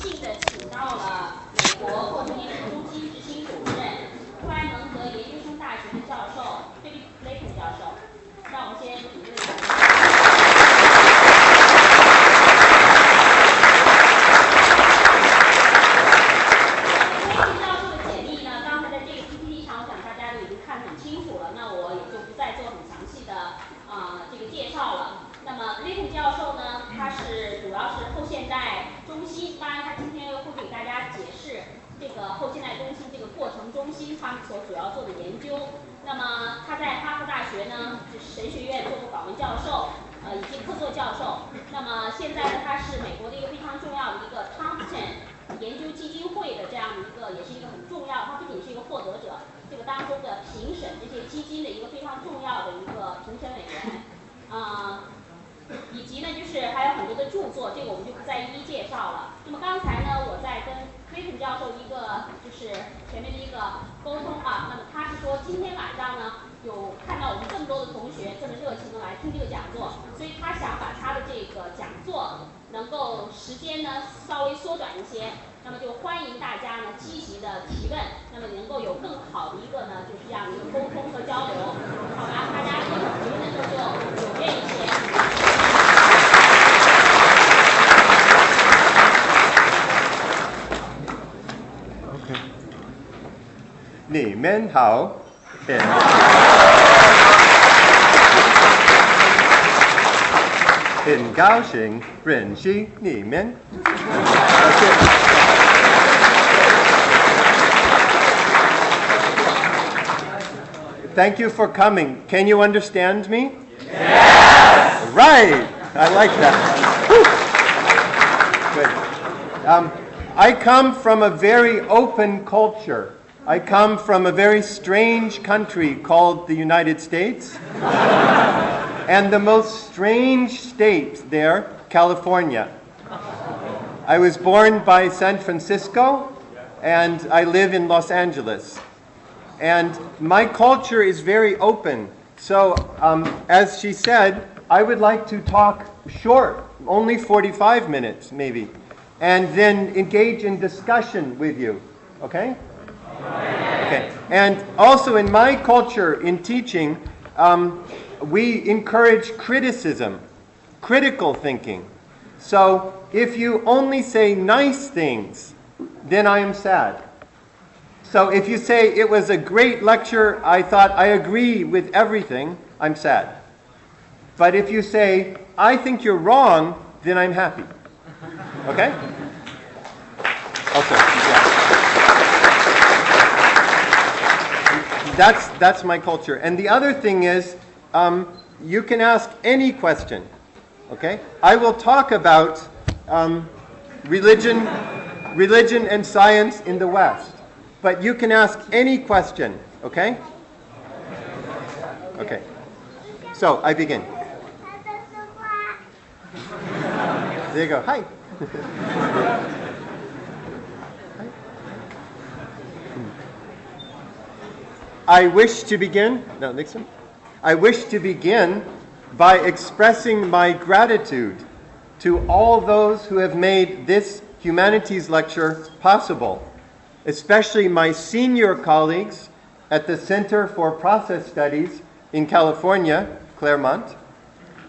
幸的请到了美国课程研究中心执行主任、克莱蒙德研究生大学的教授菲利普·雷普教授。让我们先鼓励一下。他们所主要做的研究，那么他在哈佛大学呢，就是神学院做过访问教授，以及客座教授。那么现在呢，他是美国的一个非常重要的一个 Thompson 研究基金会的这样的一个，也是一个很重要，他不仅是一个获得者，这个当中的评审这些基金的一个非常重要的一个评审委员，以及呢，就是还有很多的著作，这个我们就不再一一介绍了。那么刚才呢，我在跟威肯教授一个就是前面的一个沟通啊，那么他是说今天晚上呢有看到我们这么多的同学这么热情的来听这个讲座，所以他想把他的这个讲座能够时间呢稍微缩短一些，那么就欢迎大家呢积极的提问，那么能够有更好的一个呢就是这样的一个沟通和交流，好吧？大家一会儿提问的时候就踊跃一些。你们好，很高兴认识你们。Thank you for coming. Can you understand me? Yes! Right. I like that. Good. I come from a very open culture. I come from a very strange country called the United States. And the most strange state there, California. I was born by San Francisco, and I live in Los Angeles. And my culture is very open. So, as she said, I would like to talk short, only 45 minutes maybe, and then engage in discussion with you. Okay? Okay. And also in my culture, in teaching, we encourage criticism, critical thinking. So if you only say nice things, then I am sad. So if you say it was a great lecture, I thought I agree with everything, I'm sad. But if you say, I think you're wrong, then I'm happy. Okay? Okay. Yeah. That's my culture. And the other thing is, you can ask any question, okay? I will talk about religion and science in the West, but you can ask any question, okay? Okay. So, I begin. There you go. Hi. I wish to begin by expressing my gratitude to all those who have made this humanities lecture possible, especially my senior colleagues at the Center for Process Studies in California, Claremont,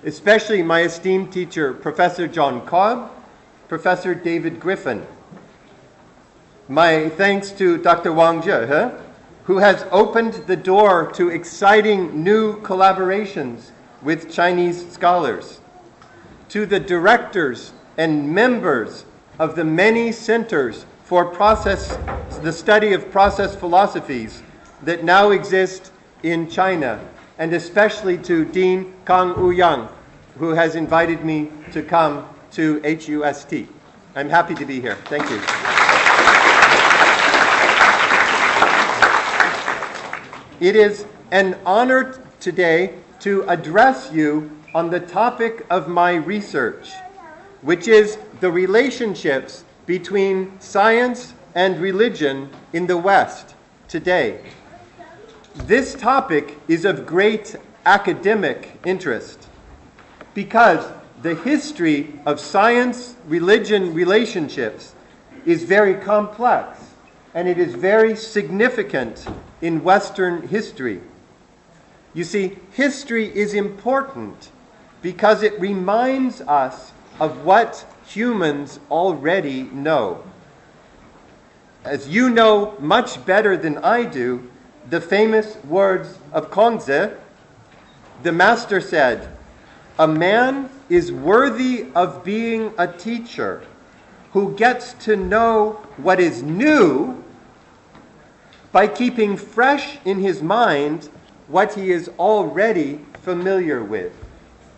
especially my esteemed teacher, Professor John Cobb, Professor David Griffin. My thanks to Dr. Wang Zhe, who has opened the door to exciting new collaborations with Chinese scholars, to the directors and members of the many centers for the study of process philosophies that now exist in China, and especially to Dean Kang Ouyang, who has invited me to come to HUST. I'm happy to be here. Thank you. It is an honor today to address you on the topic of my research, which is the relationships between science and religion in the West today. This topic is of great academic interest because the history of science-religion relationships is very complex, and it is very significant in Western history. You see, history is important because it reminds us of what humans already know. As you know much better than I do, the famous words of Kongzi, the master said, "A man is worthy of being a teacher who gets to know what is new by keeping fresh in his mind what he is already familiar with."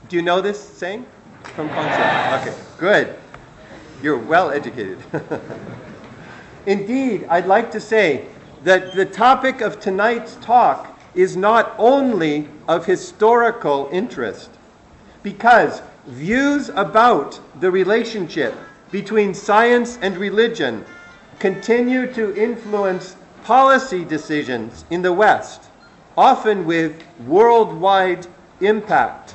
Do you know this saying from Kongzi? Okay, good. You're well educated. Indeed, I'd like to say that the topic of tonight's talk is not only of historical interest, because views about the relationship between science and religion continue to influence policy decisions in the West, often with worldwide impact.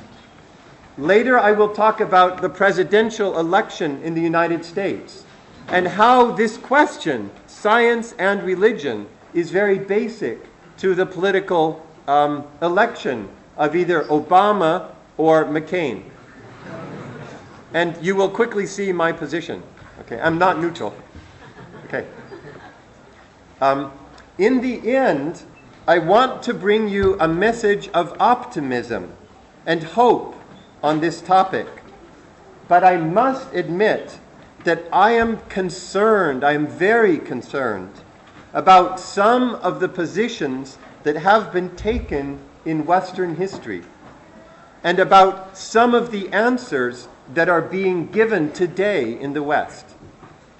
Later, I will talk about the presidential election in the United States and how this question, science and religion, is very basic to the political election of either Obama or McCain. And you will quickly see my position. Okay, I'm not neutral. Okay. In the end, I want to bring you a message of optimism and hope on this topic. But I must admit that I am very concerned about some of the positions that have been taken in Western history, and about some of the answers that are being given today in the West,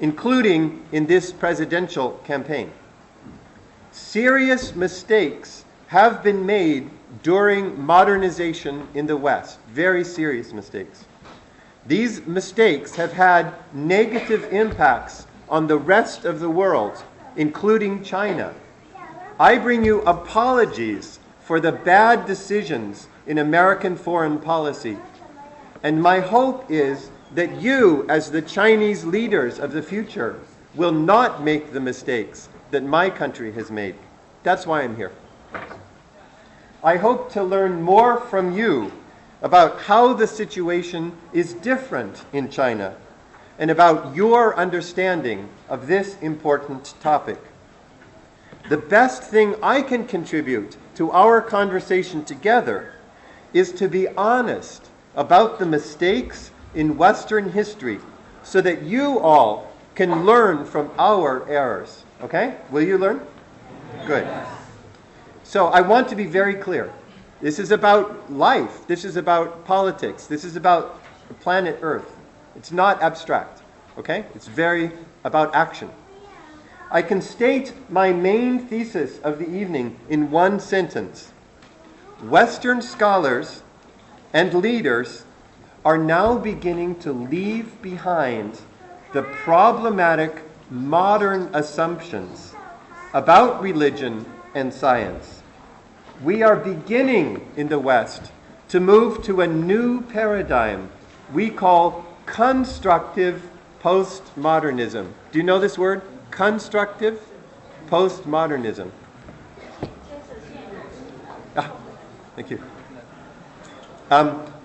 including in this presidential campaign. Serious mistakes have been made during modernization in the West, very serious mistakes. These mistakes have had negative impacts on the rest of the world, including China. I bring you apologies for the bad decisions in American foreign policy. And my hope is that you, as the Chinese leaders of the future, will not make the mistakes that my country has made. That's why I'm here. I hope to learn more from you about how the situation is different in China and about your understanding of this important topic. The best thing I can contribute to our conversation together is to be honest about the mistakes in Western history so that you all can learn from our errors. Okay? Will you learn? Good. So I want to be very clear. This is about life. This is about politics. This is about the planet Earth. It's not abstract. Okay? It's very about action. I can state my main thesis of the evening in one sentence. Western scholars and leaders are now beginning to leave behind the problematic modern assumptions about religion and science. We are beginning in the West to move to a new paradigm we call constructive postmodernism. Do you know this word? Constructive postmodernism. Thank you.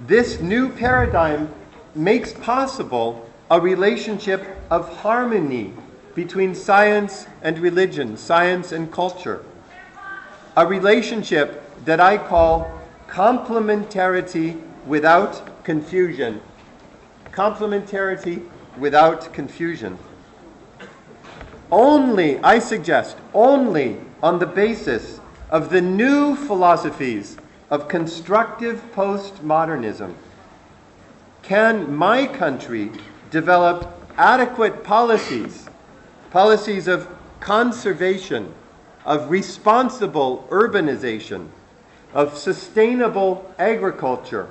This new paradigm makes possible a relationship of harmony between science and religion, science and culture. A relationship that I call complementarity without confusion. Complementarity without confusion. Only, I suggest, only on the basis of the new philosophies of constructive postmodernism can my country develop adequate policies of conservation, of responsible urbanization, of sustainable agriculture,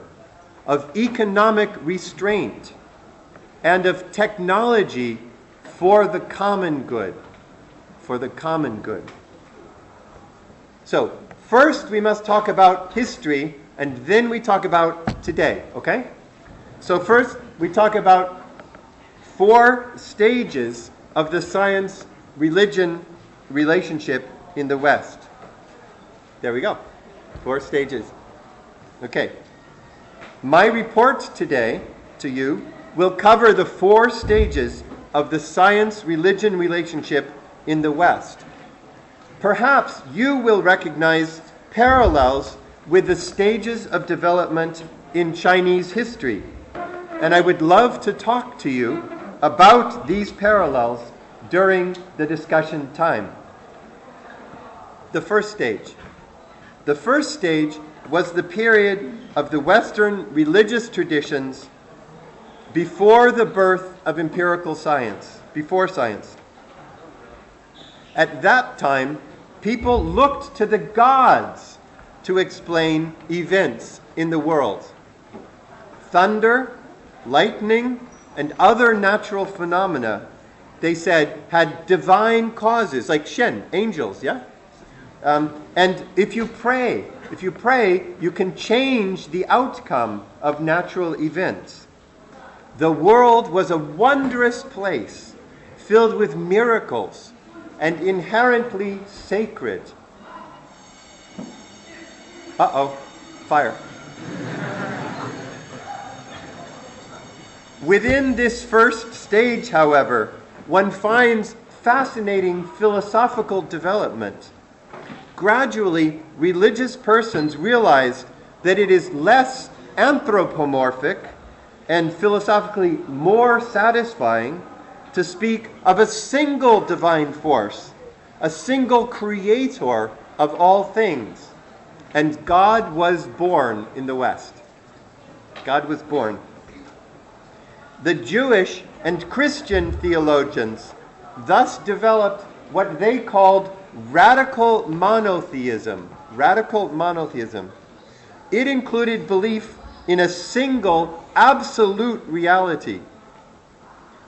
of economic restraint, and of technology for the common good. For the common good. So, first we must talk about history, and then we talk about today, okay? So first we talk about 4 stages of the science-religion relationship in the West. There we go. 4 stages. Okay. My report today to you will cover the 4 stages of the science-religion relationship in the West. Perhaps you will recognize parallels with the stages of development in Chinese history, and I would love to talk to you about these parallels during the discussion time. The first stage. The first stage was the period of the Western religious traditions before the birth of empirical science, before science. At that time, people looked to the gods to explain events in the world. Thunder, lightning, and other natural phenomena, they said, had divine causes, like Shen, angels, yeah? And if you pray, you can change the outcome of natural events. The world was a wondrous place, filled with miracles and inherently sacred. Fire. Within this first stage, however, one finds fascinating philosophical development. Gradually, religious persons realized that it is less anthropomorphic and philosophically more satisfying to speak of a single divine force, a single creator of all things. And God was born in the West. God was born. The Jewish and Christian theologians thus developed what they called radical monotheism. Radical monotheism. It included belief in a single absolute reality,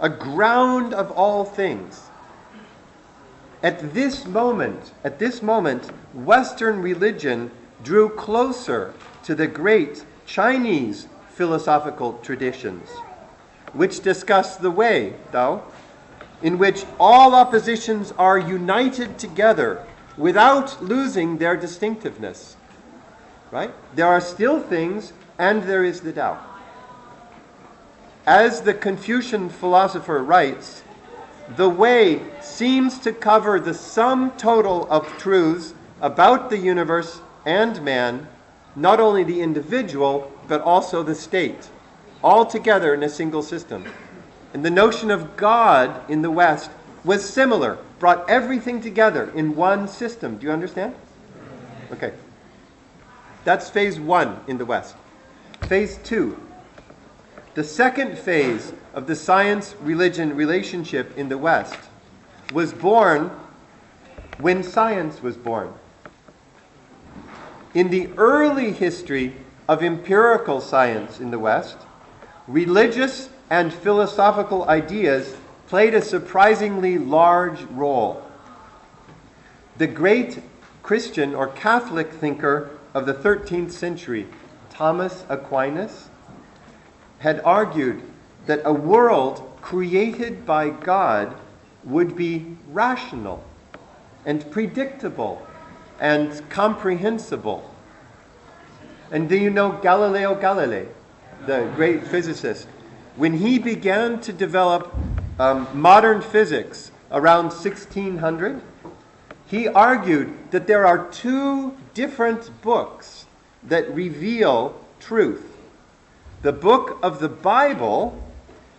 a ground of all things. At this moment, Western religion drew closer to the great Chinese philosophical traditions, which discuss the way, Tao, in which all oppositions are united together without losing their distinctiveness. Right? There are still things, and there is the Tao. As the Confucian philosopher writes, the way seems to cover the sum total of truths about the universe and man, not only the individual, but also the state, all together in a single system. And the notion of God in the West was similar, brought everything together in one system. Do you understand? Okay. That's phase 1 in the West. Phase 2. The second phase of the science-religion relationship in the West was born when science was born. In the early history of empirical science in the West, religious and philosophical ideas played a surprisingly large role. The great Christian or Catholic thinker of the 13th century, Thomas Aquinas, had argued that a world created by God would be rational and predictable and comprehensible. And do you know Galileo Galilei, the great physicist? When he began to develop modern physics around 1600, he argued that there are 2 different books that reveal truth. The book of the Bible,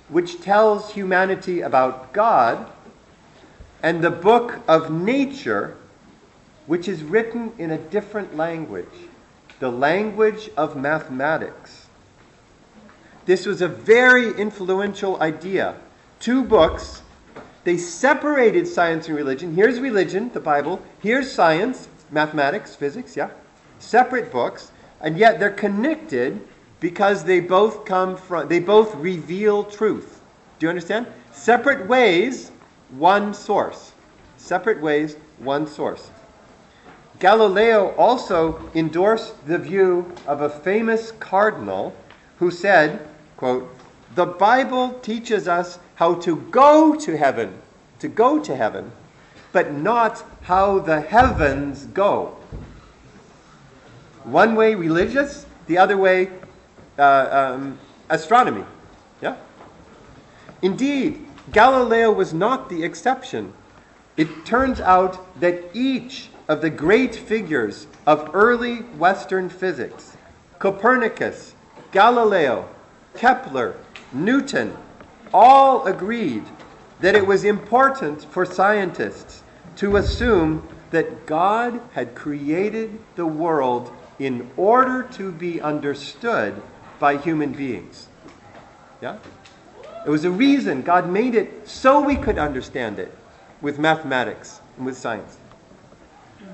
which tells humanity about God, and the book of nature, which is written in a different language, the language of mathematics. This was a very influential idea. 2 books, they separated science and religion. Here's religion, the Bible. Here's science, mathematics, physics, yeah. Separate books, and yet they're connected because they both reveal truth. Do you understand? Separate ways, one source. Separate ways, one source. Galileo also endorsed the view of a famous cardinal who said, quote, "The Bible teaches us how to go to heaven, to go to heaven, but not how the heavens go. One way religious, the other way astronomy. Yeah? Indeed, Galileo was not the exception. It turns out that each of the great figures of early Western physics, Copernicus, Galileo, Kepler, Newton, all agreed that it was important for scientists to assume that God had created the world in order to be understood by human beings. Yeah? It was a reason God made it so we could understand it with mathematics and with science.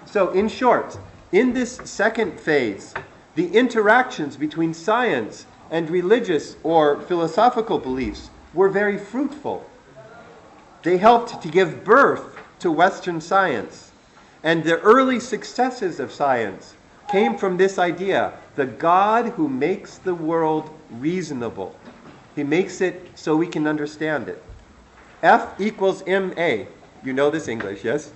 So, in short, in this second phase, the interactions between science and religious or philosophical beliefs were very fruitful. They helped to give birth to Western science. And the early successes of science came from this idea, the God who makes the world reasonable. He makes it so we can understand it. F equals ma. You know this English, yes?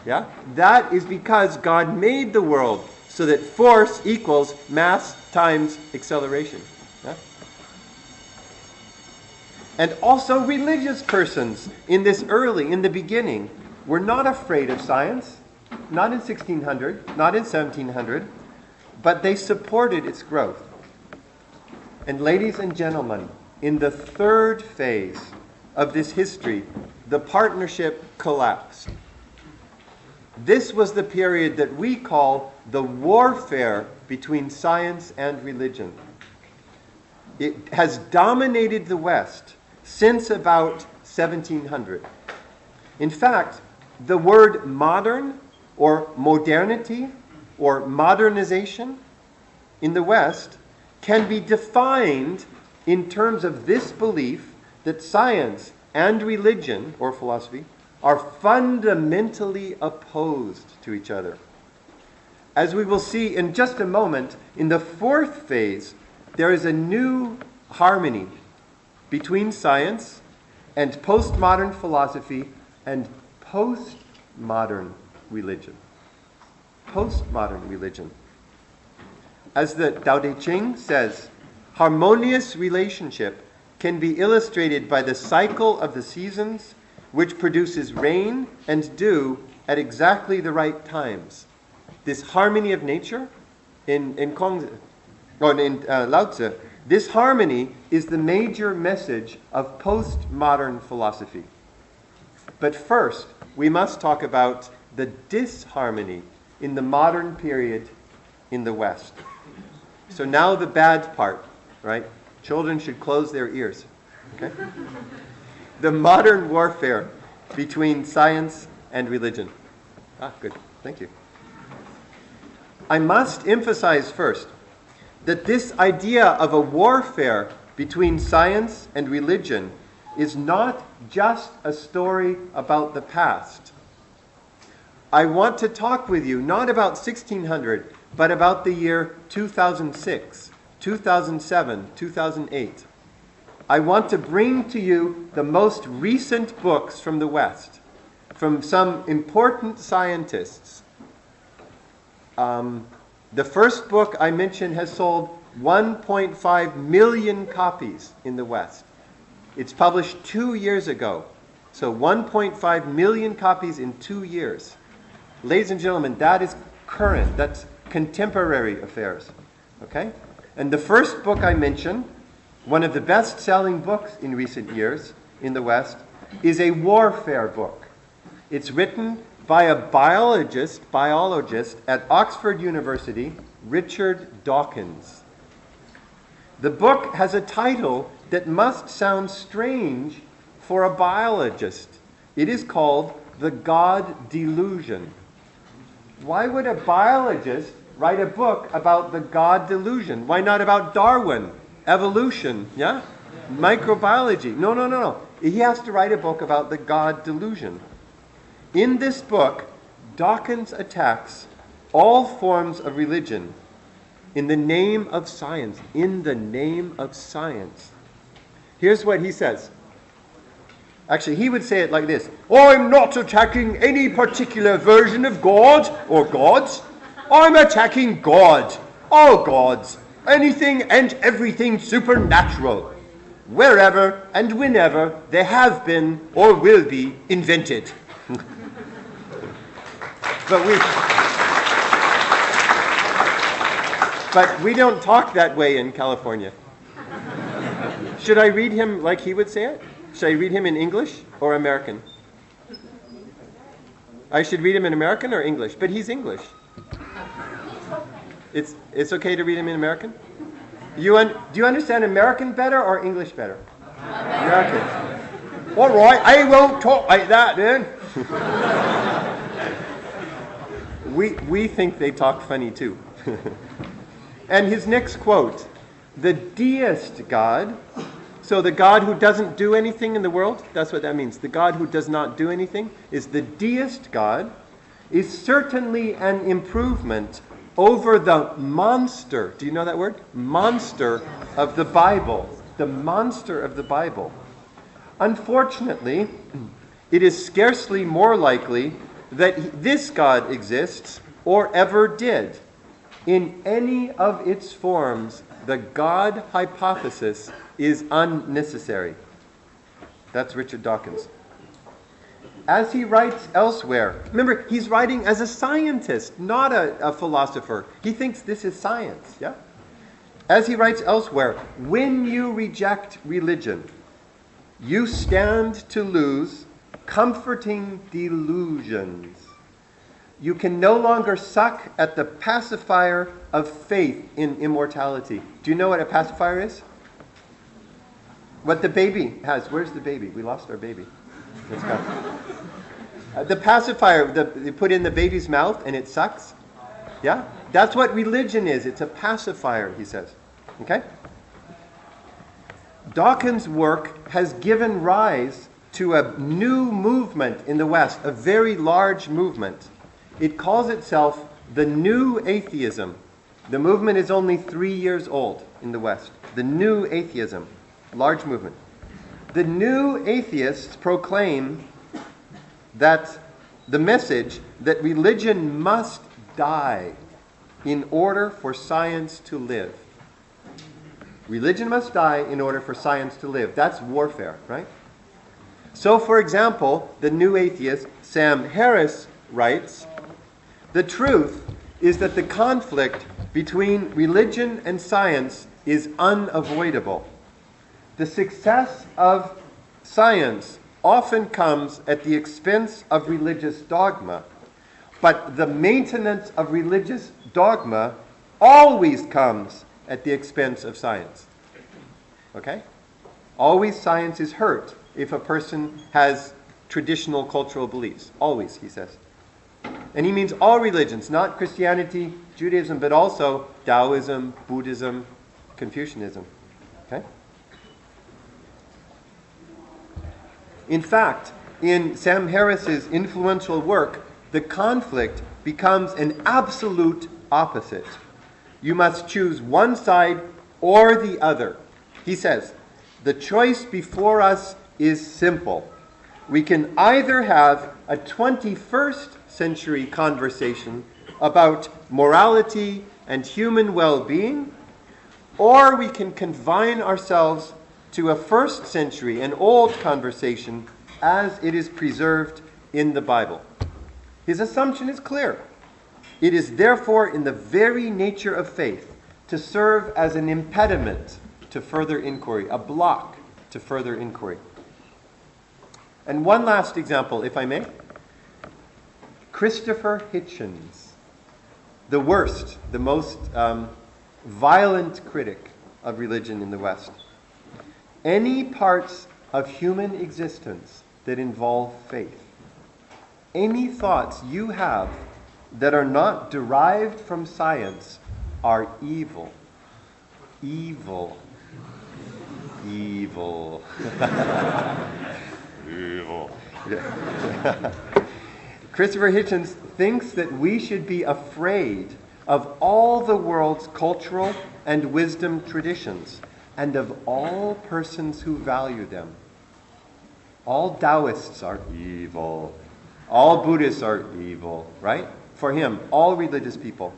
Yeah? That is because God made the world so that force equals mass times acceleration. Yeah? And also religious persons in the beginning, were not afraid of science, not in 1600, not in 1700, but they supported its growth. And ladies and gentlemen, in the third phase of this history, the partnership collapsed. This was the period that we call the warfare between science and religion. It has dominated the West since about 1700. In fact, the word modern or modernity or modernization in the West can be defined in terms of this belief that science and religion or philosophy are fundamentally opposed to each other. As we will see in just a moment, in the fourth phase, there is a new harmony between science and postmodern philosophy and postmodern religion. Postmodern religion. As the Tao Te Ching says, harmonious relationship can be illustrated by the cycle of the seasons, which produces rain and dew at exactly the right times. This harmony of nature, in Lao Tzu, this harmony is the major message of postmodern philosophy. But first, we must talk about the disharmony in the modern period in the West. So now the bad part, right? Children should close their ears. Okay? The modern warfare between science and religion. Good. Thank you. I must emphasize first that this idea of a warfare between science and religion is not just a story about the past. I want to talk with you not about 1600, but about the year 2006, 2007, 2008. I want to bring to you the most recent books from the West, from some important scientists. The first book I mentioned has sold 1.5 million copies in the West. It's published 2 years ago. So 1.5 million copies in 2 years. Ladies and gentlemen, that is current. That's contemporary affairs. Okay? And the first book I mentioned, one of the best-selling books in recent years in the West, is a warfare book. It's written by a biologist at Oxford University, Richard Dawkins. The book has a title that must sound strange for a biologist. It is called The God Delusion. Why would a biologist write a book about the God delusion? Why not about Darwin, evolution, yeah? Microbiology? No. He has to write a book about the God delusion. In this book, Dawkins attacks all forms of religion in the name of science. In the name of science. Here's what he says. Actually, he would say it like this: I'm not attacking any particular version of God or gods. I'm attacking God, all gods, anything and everything supernatural, wherever and whenever they have been or will be invented. But we don't talk that way in California. Should I read him like he would say it? Should I read him in English or American? I should read him in American or English, but he's English. It's okay to read him in American? Do you understand American better or English better? American. All right, I won't talk like that then. We think they talk funny too. And his next quote: the deist God, so the God who doesn't do anything in the world, that's what that means. The God who does not do anything is the deist God, is certainly an improvement over the monster. Do you know that word? Monster of the Bible. The monster of the Bible. Unfortunately, it is scarcely more likely that this God exists or ever did. In any of its forms, the God hypothesis is unnecessary. That's Richard Dawkins. As he writes elsewhere, remember, he's writing as a scientist, not a philosopher. He thinks this is science, yeah? As he writes elsewhere, when you reject religion, you stand to lose comforting delusions. You can no longer suck at the pacifier of faith in immortality. Do you know what a pacifier is? What the baby has. Where's the baby? We lost our baby. Let's go. The pacifier, you put in the baby's mouth and it sucks. Yeah? That's what religion is. It's a pacifier, he says. Okay? Dawkins' work has given rise to a new movement in the West, a very large movement. It calls itself the New Atheism. The movement is only 3 years old in the West. The New Atheism. Large movement. The New Atheists proclaim that the message that religion must die in order for science to live. Religion must die in order for science to live. That's warfare, right? So, for example, the New Atheist Sam Harris writes, the truth is that the conflict between religion and science is unavoidable. The success of science often comes at the expense of religious dogma, but the maintenance of religious dogma always comes at the expense of science. Okay? Always science is hurt if a person has traditional cultural beliefs. Always, he says. And he means all religions, not Christianity, Judaism, but also Taoism, Buddhism, Confucianism. Okay? In fact, in Sam Harris's influential work, the conflict becomes an absolute opposite. You must choose one side or the other. He says, the choice before us is simple. We can either have a 21st century conversation about morality and human well-being, or we can confine ourselves to a first century, an old conversation, as it is preserved in the Bible. His assumption is clear. It is therefore in the very nature of faith to serve as an impediment to further inquiry, a block to further inquiry. And one last example, if I may. Christopher Hitchens, the worst, the most violent critic of religion in the West. Any parts of human existence that involve faith, any thoughts you have that are not derived from science are evil. Evil. Evil. Evil. Yeah. Christopher Hitchens thinks that we should be afraid of all the world's cultural and wisdom traditions and of all persons who value them. All Taoists are evil. All Buddhists are evil, right? For him, all religious people.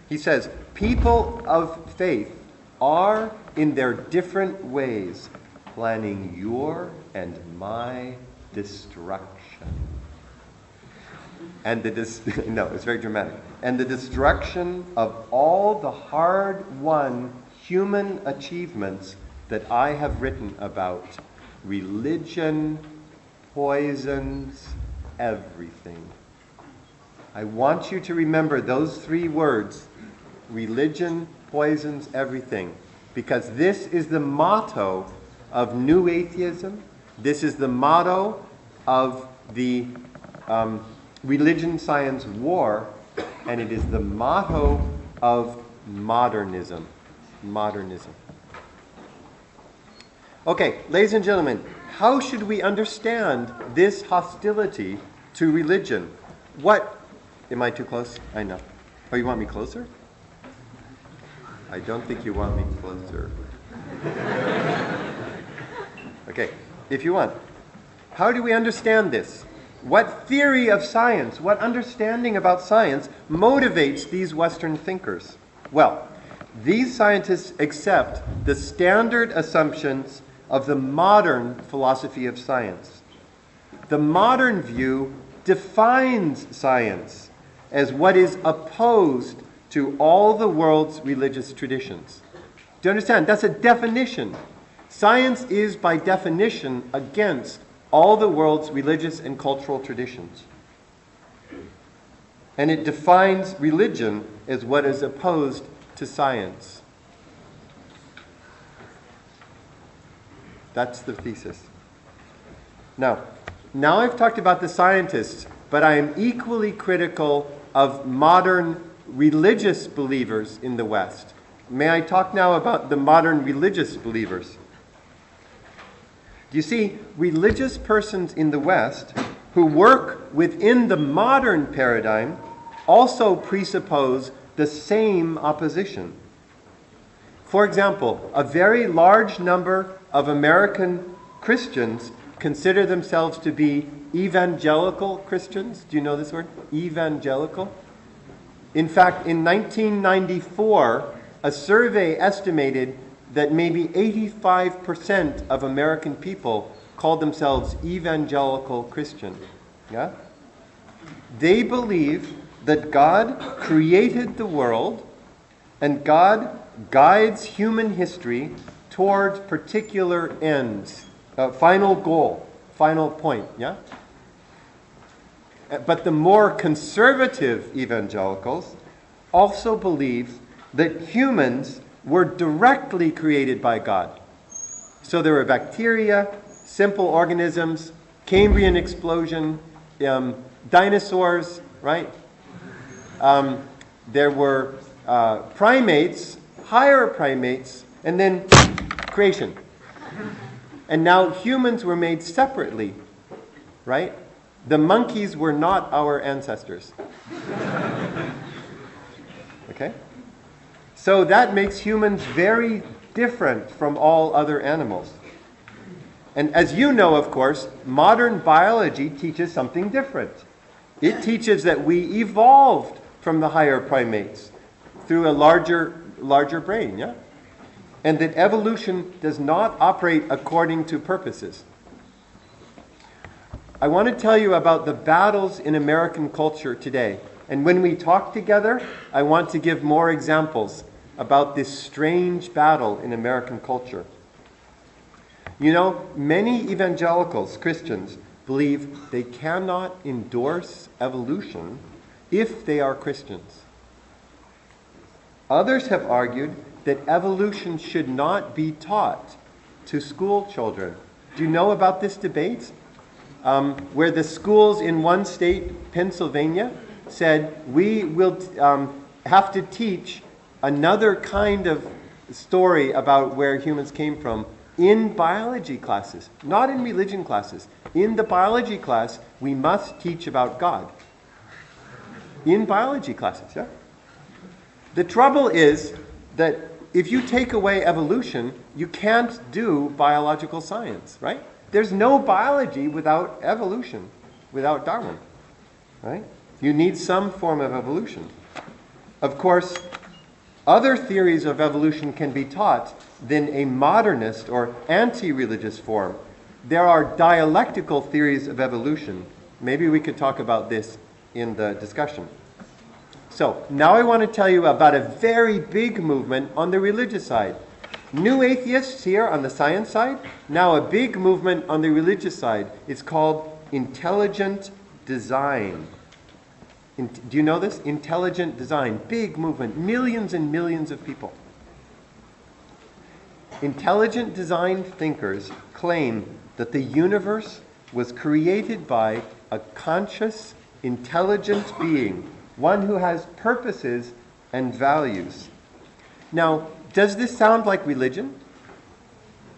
He says, people of faith are, in their different ways, planning your and my destruction. And no, it's very dramatic. And the destruction of all the hard-won human achievements that I have written about. Religion poisons everything. I want you to remember those three words. Religion poisons everything. Because this is the motto of New Atheism. This is the motto of the religion science war. And it is the motto of modernism. Modernism. Okay, ladies and gentlemen, how should we understand this hostility to religion? Am I too close? I know. Oh, you want me closer? I don't think you want me closer. Okay, if you want. How do we understand this? What theory of science, what understanding about science motivates these Western thinkers? Well, these scientists accept the standard assumptions of the modern philosophy of science. The modern view defines science as what is opposed to all the world's religious traditions. Do you understand? That's a definition. Science is, by definition, against all the world's religious and cultural traditions. And it defines religion as what is opposed to science. That's the thesis. Now I've talked about the scientists, but I am equally critical of modern religious believers in the West. May I talk now about the modern religious believers? You see, religious persons in the West who work within the modern paradigm also presuppose the same opposition. For example, a very large number of American Christians consider themselves to be evangelical Christians. Do you know this word? Evangelical. In fact, in 1994, a survey estimated that maybe 85% of American people called themselves evangelical Christian. Yeah? They believe that God created the world and God guides human history towards particular ends. Final goal, final point, yeah? But the more conservative evangelicals also believe that humans were directly created by God. So there were bacteria, simple organisms, Cambrian explosion, dinosaurs, right? There were primates, higher primates, and then creation. And now humans were made separately, right? The monkeys were not our ancestors. Okay? So that makes humans very different from all other animals. And as you know, of course, modern biology teaches something different. It teaches that we evolved from the higher primates through a larger brain, yeah? And that evolution does not operate according to purposes. I want to tell you about the battles in American culture today. And when we talk together, I want to give more examples about this strange battle in American culture. You know, many evangelicals, Christians, believe they cannot endorse evolution if they are Christians. Others have argued that evolution should not be taught to school children. Do you know about this debate? Where the schools in one state, Pennsylvania, said we will have to teach another kind of story about where humans came from in biology classes, not in religion classes. In the biology class, we must teach about God. In biology classes, yeah? The trouble is that if you take away evolution, you can't do biological science, right? There's no biology without evolution, without Darwin, right? You need some form of evolution. Of course, other theories of evolution can be taught than a modernist or anti-religious form. There are dialectical theories of evolution. Maybe we could talk about this in the discussion. So, now I want to tell you about a very big movement on the religious side. New atheists here on the science side, now a big movement on the religious side. It's called intelligent design. Do you know this? Intelligent design. Big movement. Millions and millions of people. Intelligent design thinkers claim that the universe was created by a conscious, intelligent being, one who has purposes and values. Now, does this sound like religion?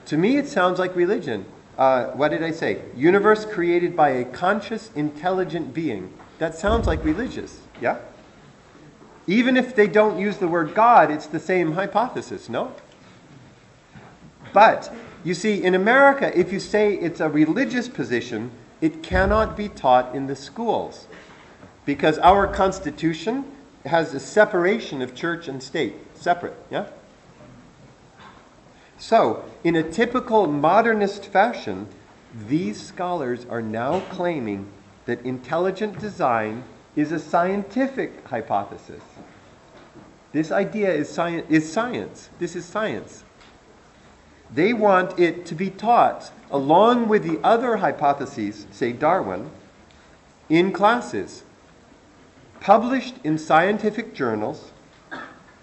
To me, it sounds like religion. What did I say? Universe created by a conscious, intelligent being. That sounds like religious, yeah? Even if they don't use the word God, it's the same hypothesis, no? But, you see, in America, if you say it's a religious position, it cannot be taught in the schools. Because our Constitution has a separation of church and state. Separate, yeah? So, in a typical modernist fashion, these scholars are now claiming that intelligent design is a scientific hypothesis. This idea is science. This is science. They want it to be taught along with the other hypotheses, say Darwin, in classes, published in scientific journals,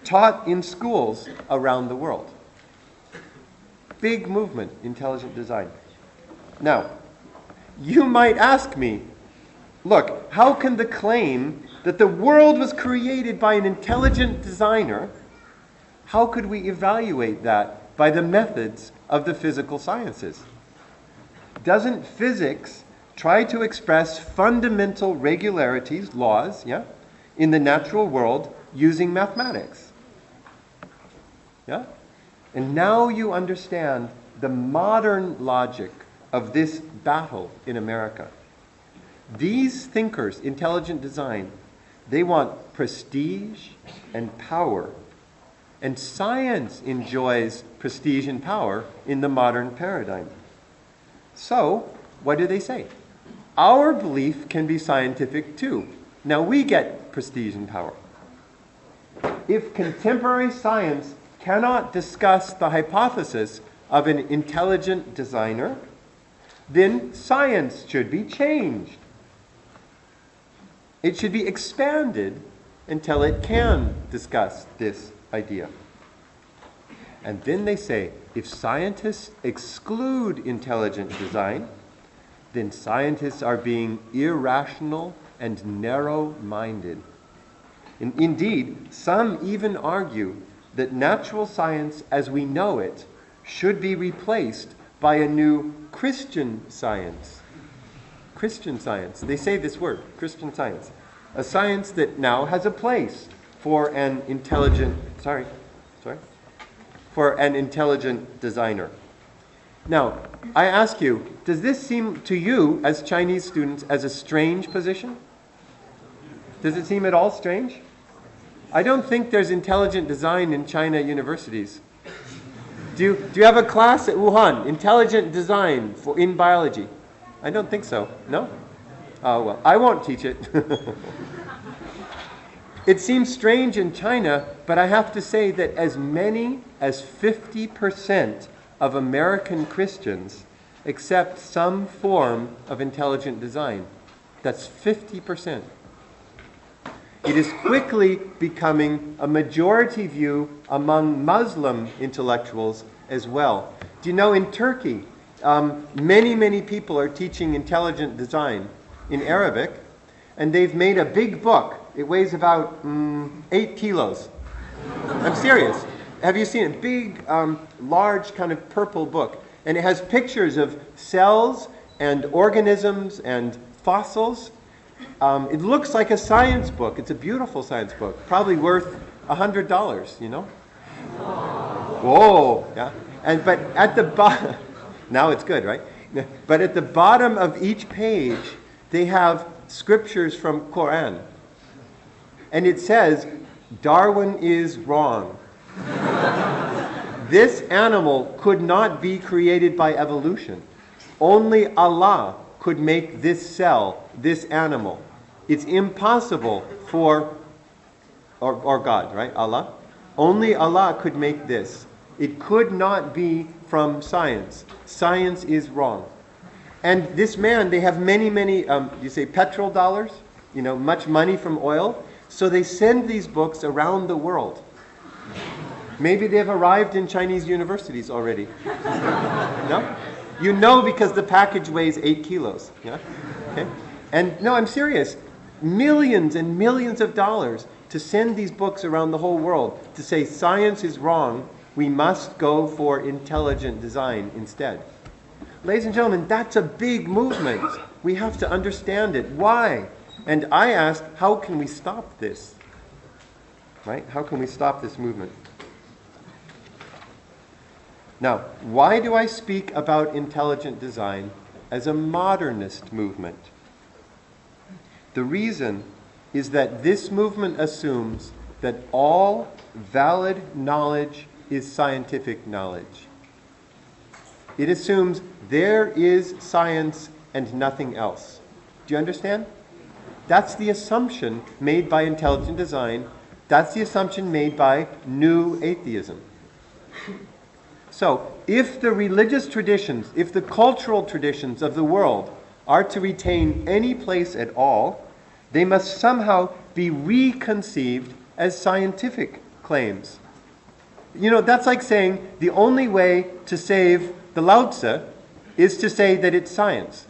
taught in schools around the world. Big movement, intelligent design. Now, you might ask me, look, how can the claim that the world was created by an intelligent designer, how could we evaluate that by the methods of the physical sciences? Doesn't physics try to express fundamental regularities, laws, yeah, in the natural world using mathematics? Yeah? And now you understand the modern logic of this battle in America. These thinkers, intelligent design, they want prestige and power. And science enjoys prestige and power in the modern paradigm. So, what do they say? Our belief can be scientific too. Now we get prestige and power. If contemporary science cannot discuss the hypothesis of an intelligent designer, then science should be changed. It should be expanded until it can discuss this idea. And then they say, if scientists exclude intelligent design, then scientists are being irrational and narrow-minded. And indeed, some even argue that natural science as we know it should be replaced by a new Christian science. Christian science. They say this word, Christian science. A science that now has a place for an intelligent, for an intelligent designer. Now, I ask you, does this seem to you as Chinese students as a strange position? Does it seem at all strange? I don't think there's intelligent design in China universities. Do you have a class at Wuhan, intelligent design in biology? I don't think so. No? Oh, well, I won't teach it. It seems strange in China, but I have to say that as many as 50% of American Christians accept some form of intelligent design. That's 50%. It is quickly becoming a majority view among Muslim intellectuals as well. Do you know in Turkey, many people are teaching intelligent design in Arabic, and they've made a big book. It weighs about 8 kilos. I'm serious. Have you seen it? Big, large kind of purple book. And it has pictures of cells and organisms and fossils. It looks like a science book. It's a beautiful science book. Probably worth $100, you know? Whoa, yeah. But at the bottom, now it's good, right? But at the bottom of each page, they have scriptures from Quran. And it says, Darwin is wrong. This animal could not be created by evolution. Only Allah could make this cell, this animal. It's impossible for, or God, right? Allah. Only Allah could make this. It could not be from science. Science is wrong. And this man, they have many, you say petrol dollars? Much money from oil. So they send these books around the world. Maybe they've arrived in Chinese universities already. No? You know because the package weighs 8 kilos. Yeah? Okay? And no, I'm serious. Millions and millions of dollars to send these books around the whole world to say science is wrong, we must go for intelligent design instead. Ladies and gentlemen, that's a big movement. We have to understand it. Why? And I asked, how can we stop this? Right? How can we stop this movement? Now, why do I speak about intelligent design as a modernist movement? The reason is that this movement assumes that all valid knowledge is scientific knowledge. It assumes there is science and nothing else. Do you understand? That's the assumption made by intelligent design. That's the assumption made by new atheism. So, if the religious traditions, if the cultural traditions of the world are to retain any place at all, they must somehow be reconceived as scientific claims. That's like saying the only way to save the Lao Tzu is to say that it's science.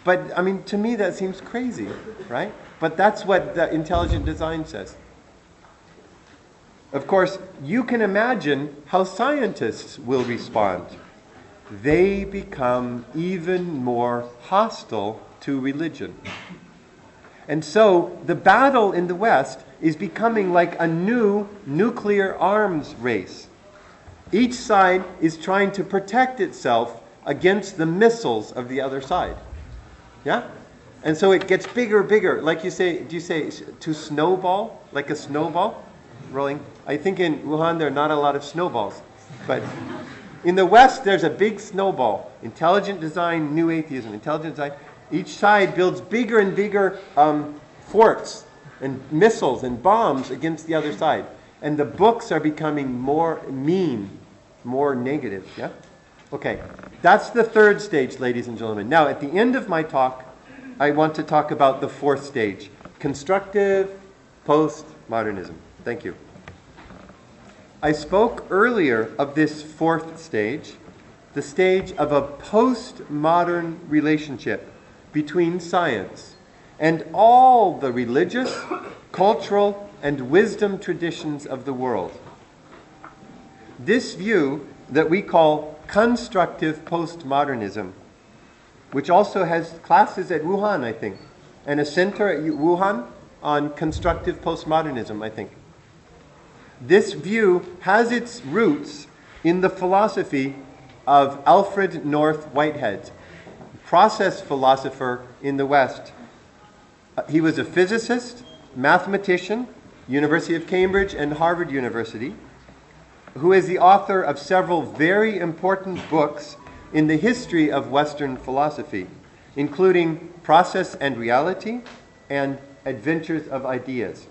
But, to me that seems crazy, right? But that's what the intelligent design says. Of course, you can imagine how scientists will respond. They become even more hostile to religion. And so, the battle in the West is becoming like a new nuclear arms race. Each side is trying to protect itself against the missiles of the other side. Yeah? And so it gets bigger. Like do you say to snowball? Like a snowball rolling? I think in Wuhan there are not a lot of snowballs. But in the West there's a big snowball. Intelligent design, new atheism. Intelligent design. Each side builds bigger and bigger forts and missiles and bombs against the other side. And the books are becoming more mean, more negative. Yeah? Okay, that's the third stage, ladies and gentlemen. Now, at the end of my talk, I want to talk about the fourth stage, constructive postmodernism. Thank you. I spoke earlier of this fourth stage, the stage of a postmodern relationship between science and all the religious, cultural, and wisdom traditions of the world. This view that we call constructive postmodernism, which also has classes at Wuhan, I think, and a center at Wuhan on constructive postmodernism, I think. This view has its roots in the philosophy of Alfred North Whitehead, process philosopher in the West. He was a physicist, mathematician, University of Cambridge and Harvard University, who is the author of several very important books in the history of Western philosophy, including Process and Reality and Adventures of Ideas.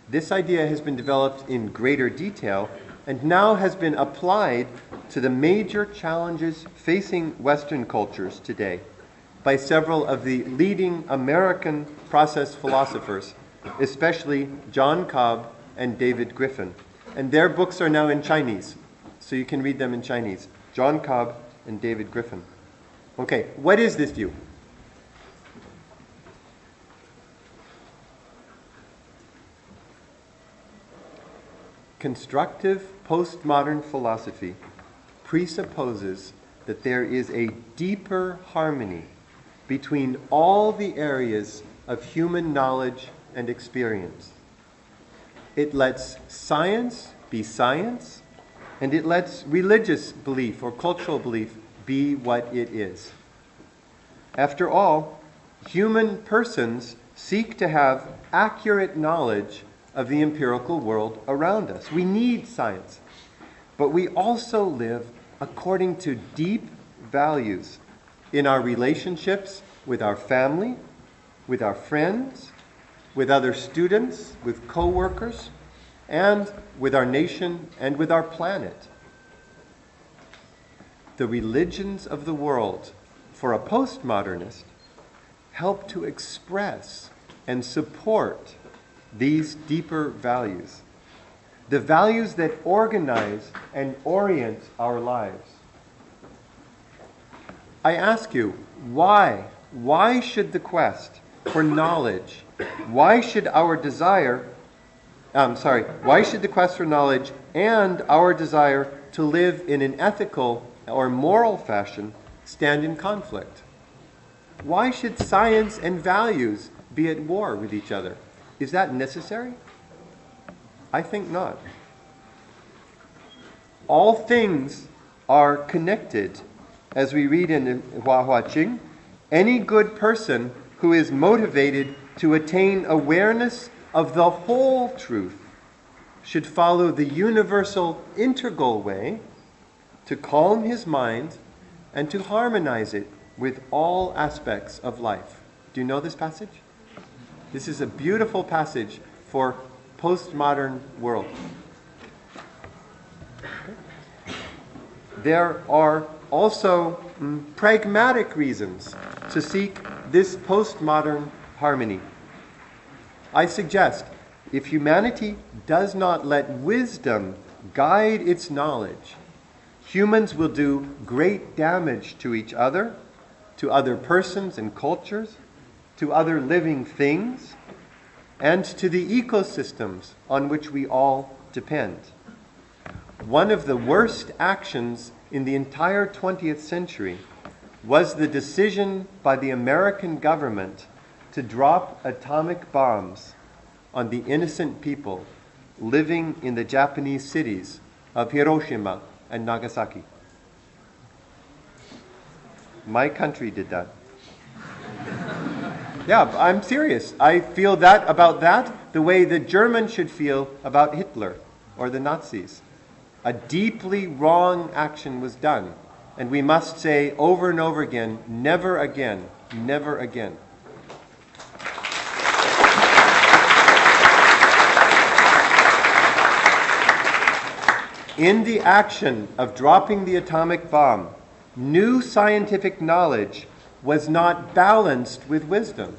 This idea has been developed in greater detail and now has been applied to the major challenges facing Western cultures today by several of the leading American process philosophers, especially John Cobb and David Griffin. And their books are now in Chinese, so you can read them in Chinese. John Cobb and David Griffin. Okay, what is this view? Constructive postmodern philosophy presupposes that there is a deeper harmony between all the areas of human knowledge and experience. It lets science be science, and it lets religious belief or cultural belief be what it is. After all, human persons seek to have accurate knowledge of the empirical world around us. We need science, but we also live according to deep values in our relationships with our family, with our friends, with other students, with co-workers, and with our nation and with our planet. The religions of the world, for a postmodernist, help to express and support these deeper values, the values that organize and orient our lives. I ask you, why? Why should the quest for knowledge, why should the quest for knowledge and our desire to live in an ethical or moral fashion stand in conflict? Why should science and values be at war with each other? Is that necessary? I think not. All things are connected. As we read in Hua Hua Jing, any good person who is motivated to attain awareness of the whole truth should follow the universal integral way to calm his mind and to harmonize it with all aspects of life. Do you know this passage? This is a beautiful passage for postmodern world. There are also pragmatic reasons to seek this postmodern harmony. I suggest if humanity does not let wisdom guide its knowledge, humans will do great damage to each other, to other persons and cultures, to other living things, and to the ecosystems on which we all depend. One of the worst actions in the entire 20th century was the decision by the American government to drop atomic bombs on the innocent people living in the Japanese cities of Hiroshima and Nagasaki. My country did that. Yeah, I'm serious. I feel that about that the way the Germans should feel about Hitler or the Nazis. A deeply wrong action was done, and we must say over and over again, never again, never again. In the action of dropping the atomic bomb, new scientific knowledge was not balanced with wisdom.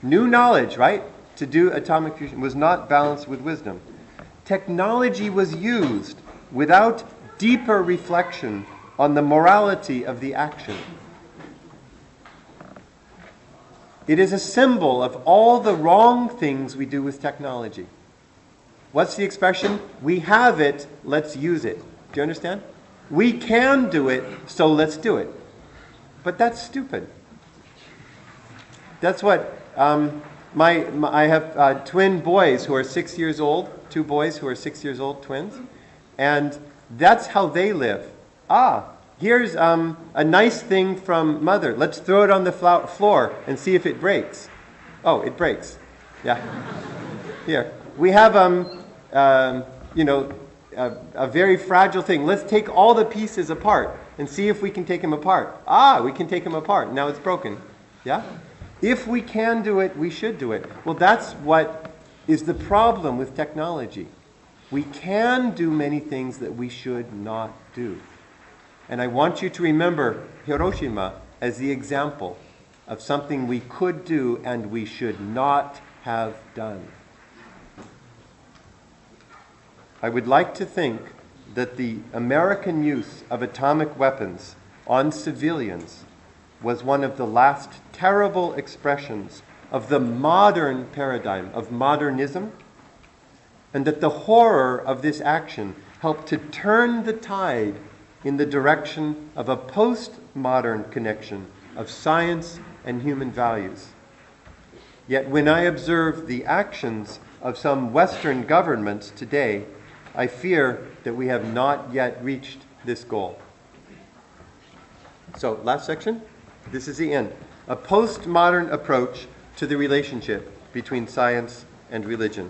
New knowledge, right, to do atomic fusion was not balanced with wisdom. Technology was used without deeper reflection on the morality of the action. It is a symbol of all the wrong things we do with technology. What's the expression? We have it, let's use it. Do you understand? We can do it, so let's do it. But that's stupid. That's what I have twin boys who are 6 years old, 2 boys who are 6 years old, twins, and that's how they live. Here's a nice thing from mother. Let's throw it on the floor and see if it breaks. Oh, it breaks. Yeah. Here. We have a very fragile thing. Let's take all the pieces apart and see if we can take them apart. We can take them apart. Now it's broken. Yeah? If we can do it, we should do it. Well, that's what is the problem with technology. We can do many things that we should not do. And I want you to remember Hiroshima as the example of something we could do and we should not have done. I would like to think that the American use of atomic weapons on civilians was one of the last terrible expressions of the modern paradigm of modernism, and that the horror of this action helped to turn the tide in the direction of a postmodern connection of science and human values. Yet when I observe the actions of some Western governments today, I fear that we have not yet reached this goal. So, last section. This is the end. A postmodern approach to the relationship between science and religion.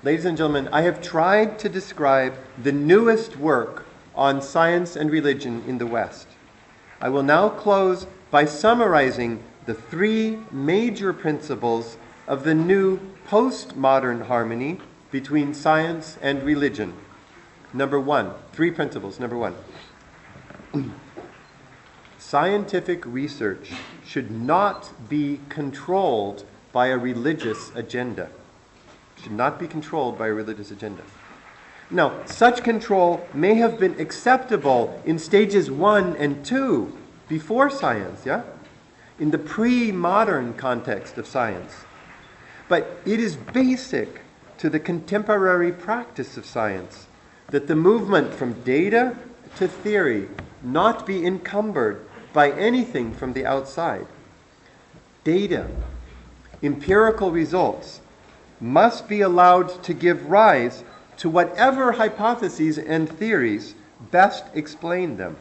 Ladies and gentlemen, I have tried to describe the newest work on science and religion in the West. I will now close by summarizing the three major principles of the new postmodern harmony between science and religion. Number one, three principles. Number one, scientific research should not be controlled by a religious agenda. Should not be controlled by a religious agenda. Now, such control may have been acceptable in stages 1 and 2 before science, yeah? In the pre-modern context of science. But it is basic to the contemporary practice of science that the movement from data to theory not be encumbered by anything from the outside. Data, empirical results, must be allowed to give rise to whatever hypotheses and theories best explain them.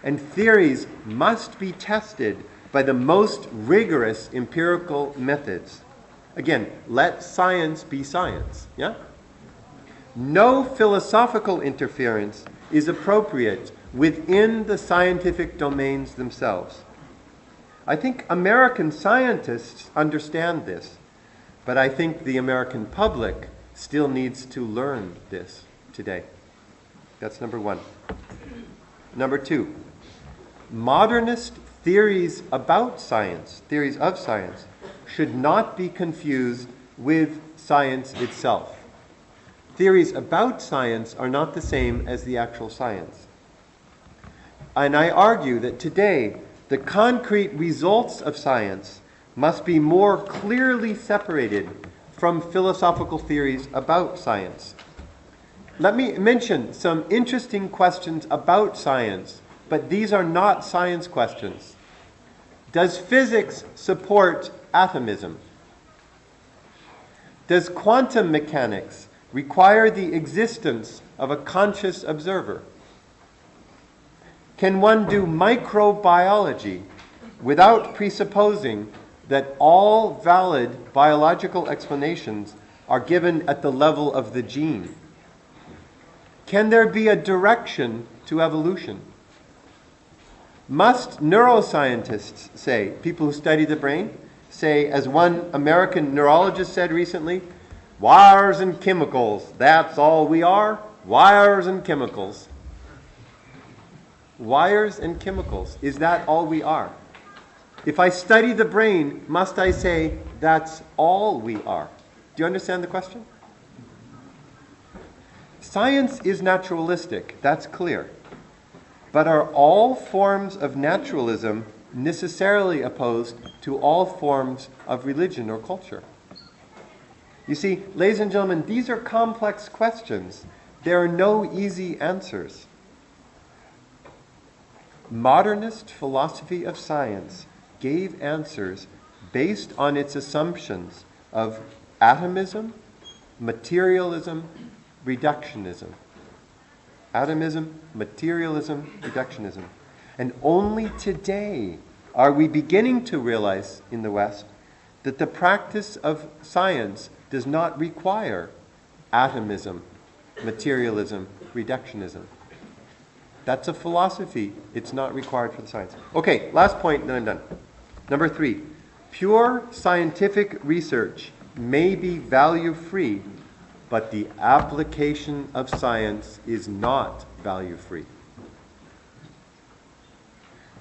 And theories must be tested by the most rigorous empirical methods. Again, let science be science, yeah? No philosophical interference is appropriate within the scientific domains themselves. I think American scientists understand this, but I think the American public still needs to learn this today. That's number one. Number two, modernist theories about science, theories of science, should not be confused with science itself. Theories about science are not the same as the actual science. And I argue that today, the concrete results of science must be more clearly separated from philosophical theories about science. Let me mention some interesting questions about science, but these are not science questions. Does physics support atomism? Does quantum mechanics require the existence of a conscious observer? Can one do microbiology without presupposing that all valid biological explanations are given at the level of the gene? Can there be a direction to evolution? Must neuroscientists say, people who study the brain, say, as one American neurologist said recently, wires and chemicals, that's all we are, wires and chemicals. Wires and chemicals, is that all we are? If I study the brain, must I say that's all we are? Do you understand the question? Science is naturalistic, that's clear. But are all forms of naturalism necessarily opposed to all forms of religion or culture? You see, ladies and gentlemen, these are complex questions. There are no easy answers. Modernist philosophy of science gave answers based on its assumptions of atomism, materialism, reductionism. Atomism, materialism, reductionism. And only today are we beginning to realize in the West that the practice of science does not require atomism, materialism, reductionism. That's a philosophy. It's not required for the science. Okay, last point, then I'm done. Number 3, pure scientific research may be value-free, but the application of science is not value-free.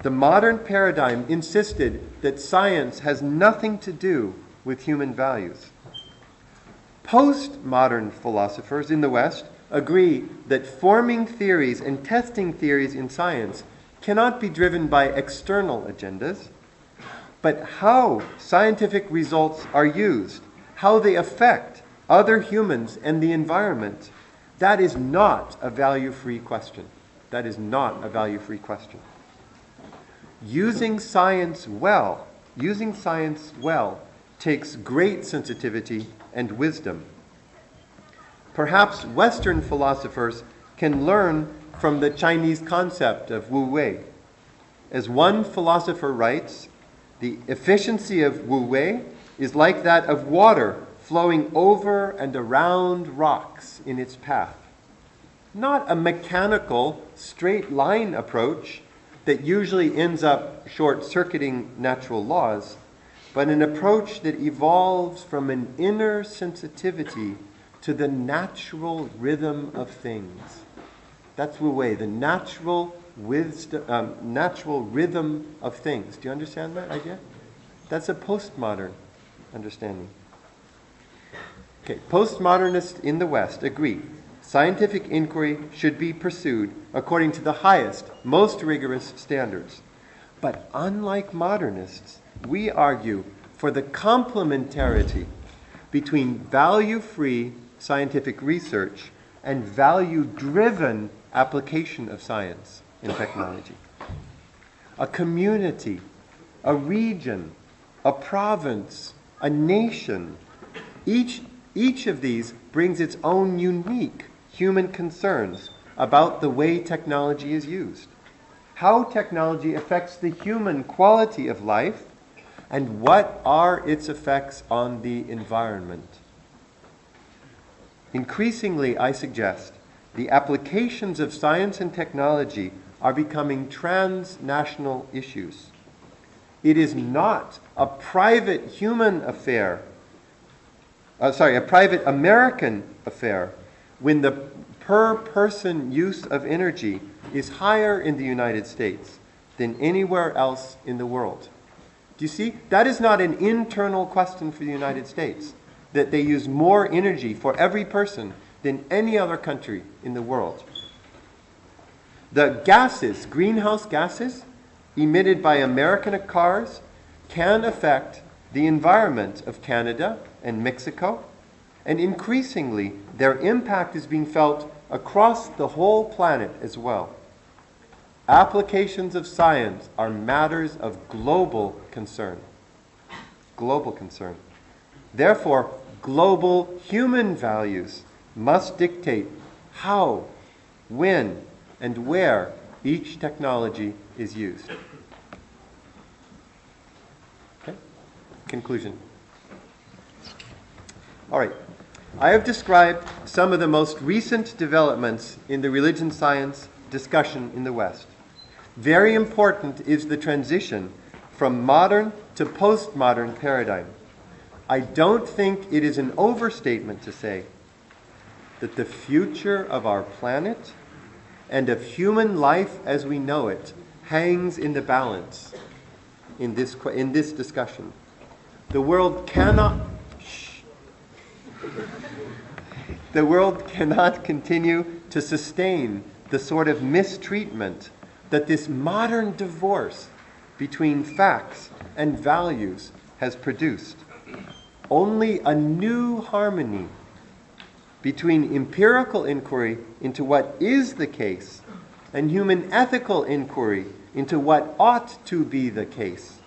The modern paradigm insisted that science has nothing to do with human values. Postmodern philosophers in the West agree that forming theories and testing theories in science cannot be driven by external agendas, but how scientific results are used, how they affect other humans and the environment, that is not a value-free question. That is not a value-free question. Using science well takes great sensitivity and wisdom. Perhaps Western philosophers can learn from the Chinese concept of Wu Wei. As one philosopher writes, the efficiency of Wu Wei is like that of water flowing over and around rocks in its path. Not a mechanical, straight line approach that usually ends up short-circuiting natural laws, but an approach that evolves from an inner sensitivity to the natural rhythm of things. That's Wu Wei, the natural rhythm of things. Do you understand that idea? That's a postmodern understanding. Okay, postmodernists in the West agree scientific inquiry should be pursued according to the highest, most rigorous standards. But unlike modernists, we argue for the complementarity between value-free scientific research and value-driven application of science and technology. A community, a region, a province, a nation, each of these brings its own unique human concerns about the way technology is used, how technology affects the human quality of life, and what are its effects on the environment. Increasingly, I suggest, the applications of science and technology are becoming transnational issues. It is not a private human affair, a private American affair, when the per-person use of energy is higher in the United States than anywhere else in the world. Do you see? That is not an internal question for the United States, that they use more energy for every person than any other country in the world. The gases, greenhouse gases, emitted by American cars can affect the environment of Canada and Mexico, and increasingly their impact is being felt across the whole planet as well. Applications of science are matters of global concern. Global concern. Therefore, global human values must dictate how, when, and where each technology is used. Okay? Conclusion. All right. I have described some of the most recent developments in the religion science discussion in the West. Very important is the transition from modern to postmodern paradigm. I don't think it is an overstatement to say that the future of our planet and of human life as we know it hangs in the balance in this discussion. The world cannot continue to sustain the sort of mistreatment that this modern divorce between facts and values has produced. Only a new harmony between empirical inquiry into what is the case and human ethical inquiry into what ought to be the case.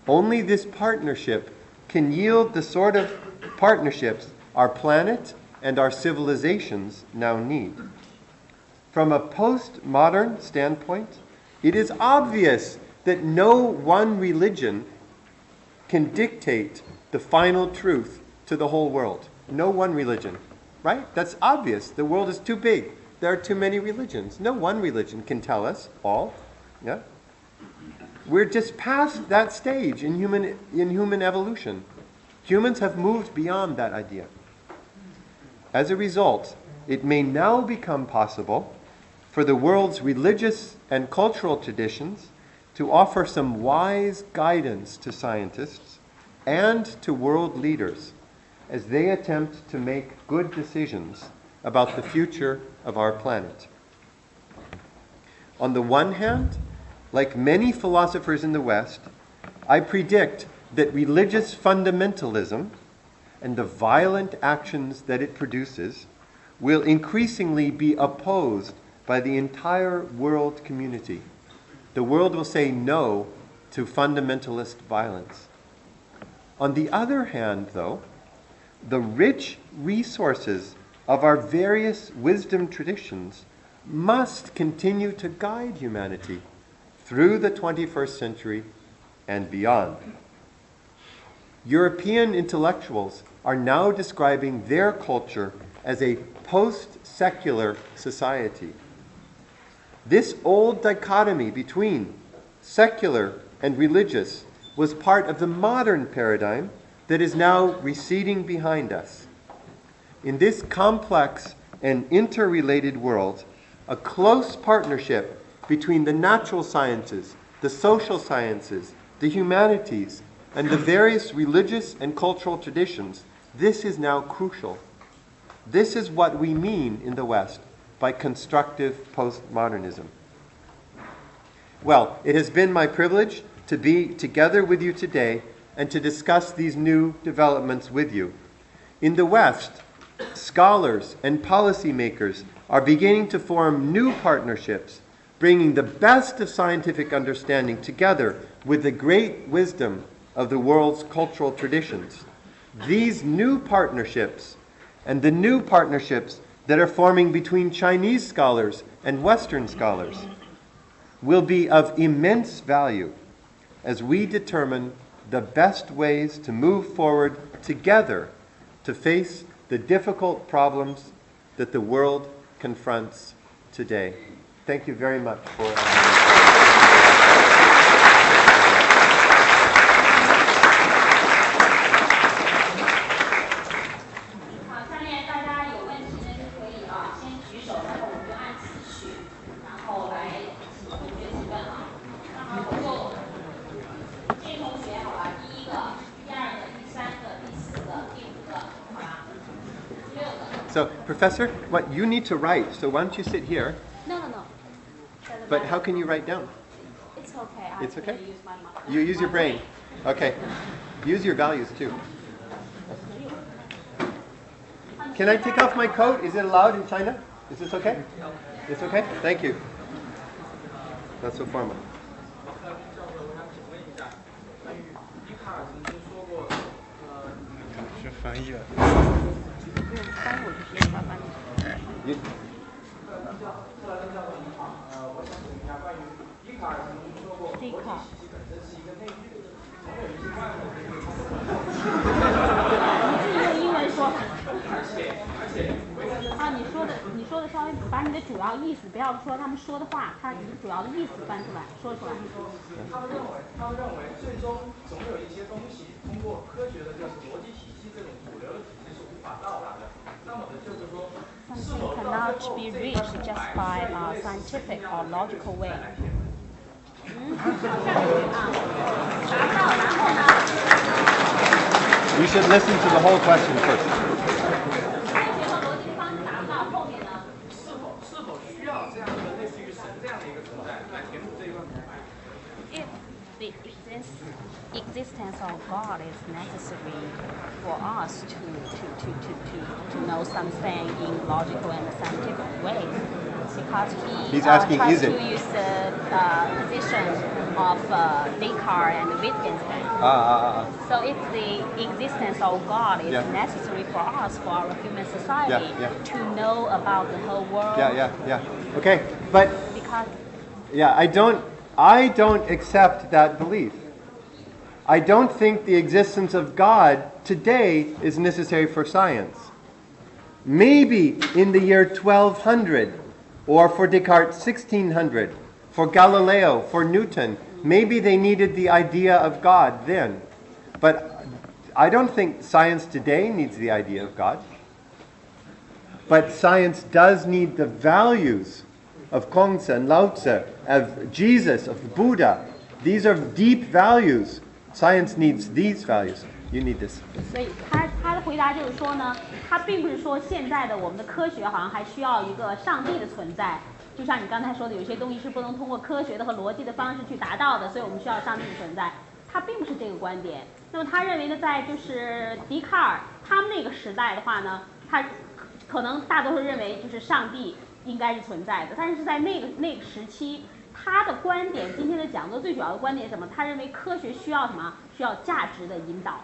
Only this partnership can yield the sort of partnerships our planet and our civilizations now need. From a postmodern standpoint, it is obvious that no one religion can dictate the final truth to the whole world. No one religion, right? That's obvious. The world is too big. There are too many religions. No one religion can tell us all. Yeah? We're just past that stage in human evolution. Humans have moved beyond that idea. As a result, it may now become possible for the world's religious and cultural traditions to offer some wise guidance to scientists and to world leaders as they attempt to make good decisions about the future of our planet. On the one hand, like many philosophers in the West, I predict that religious fundamentalism and the violent actions that it produces will increasingly be opposed by the entire world community. The world will say no to fundamentalist violence. On the other hand, though, the rich resources of our various wisdom traditions must continue to guide humanity through the 21st century and beyond. European intellectuals are now describing their culture as a post-secular society. This old dichotomy between secular and religious was part of the modern paradigm that is now receding behind us. In this complex and interrelated world, a close partnership between the natural sciences, the social sciences, the humanities, and the various religious and cultural traditions, this is now crucial. This is what we mean in the West by constructive postmodernism. Well, it has been my privilege to be together with you today and to discuss these new developments with you. In the West, scholars and policymakers are beginning to form new partnerships, bringing the best of scientific understanding together with the great wisdom of the world's cultural traditions. These new partnerships and the new partnerships that are forming between Chinese scholars and Western scholars will be of immense value as we determine the best ways to move forward together to face the difficult problems that the world confronts today. Thank you very much for So, Professor, what you need to write, so why don't you sit here? No. But how can you write down? It's okay. It's okay? Use my mind. You use your brain. Okay. Use your values too. Can I take off my coat? Is it allowed in China? Is this okay? It's okay? Thank you. That's so formal. You, 你说的稍微把你的主要意思，不要说他们说的话，他主要的意思翻出来，说出来。他们认为最终总有一些东西通过科学的就是逻辑体系这种主流的体系是无法到达的。那么就是说，是否 cannot be reached just by scientific or logical way. 达到，然后呢 You should listen to the whole question first. 科学和逻辑的方式达不到，后面呢？是否需要这样的类似于神这样的一个存在来填补这一块空白 If the existence of God is necessary for us to know something in logical and scientific ways, because he He's asking, tries is it? to use the position of Descartes and Wittgenstein. So if the existence of God is necessary for us, for our human society, to know about the whole world. Okay, but Because I don't accept that belief. I don't think the existence of God today is necessary for science. Maybe in the year 1200, or for Descartes 1600, for Galileo, for Newton, maybe they needed the idea of God then. But I don't think science today needs the idea of God. But science does need the values of Kongzi and Lao Tzu, of Jesus, of Buddha. These are deep values. Science needs these values. You need this. 所以他的回答就是说呢，他并不是说现在的我们的科学好像还需要一个上帝的存在，就像你刚才说的，有些东西是不能通过科学的和逻辑的方式去达到的，所以我们需要上帝的存在。他并不是这个观点。那么他认为呢，在就是笛卡尔他们那个时代的话呢，他可能大多数认为就是上帝应该是存在的，但是在那个时期。他的观点，今天的讲座最主要的观点是什么？他认为科学需要什么？需要价值的引导。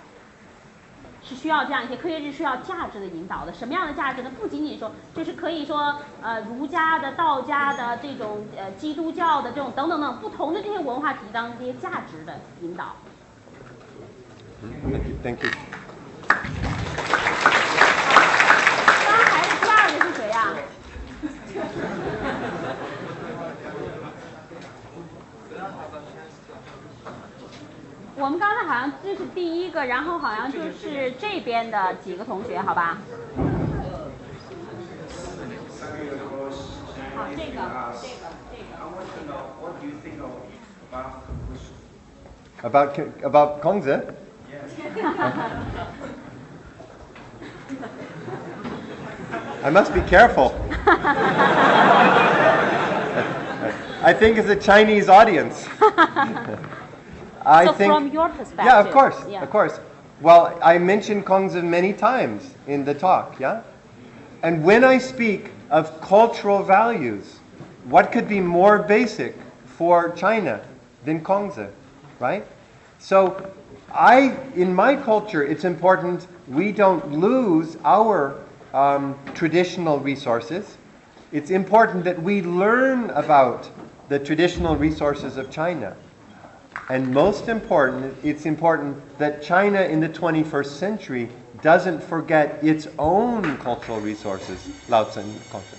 是需要这样一些科学知识需要价值的引导的。什么样的价值呢？不仅仅说就是可以说儒家的、道家的这种基督教的这种等等等不同的这些文化体系当中这些价值的引导。Thank you. 刚才的第二个是谁呀？我们刚才好像这是第一个，然后好像就是这边的几个同学，好吧？好，这个。About Kongzi? I must be careful. I think it's a Chinese audience. So from your perspective. Yeah, of course. Well, I mentioned Kongzi many times in the talk, yeah? And when I speak of cultural values, what could be more basic for China than Kongzi, right? So in my culture, it's important we don't lose our traditional resources. It's important that we learn about the traditional resources of China. And most important, it's important that China in the 21st century doesn't forget its own cultural resources. 老陈culture.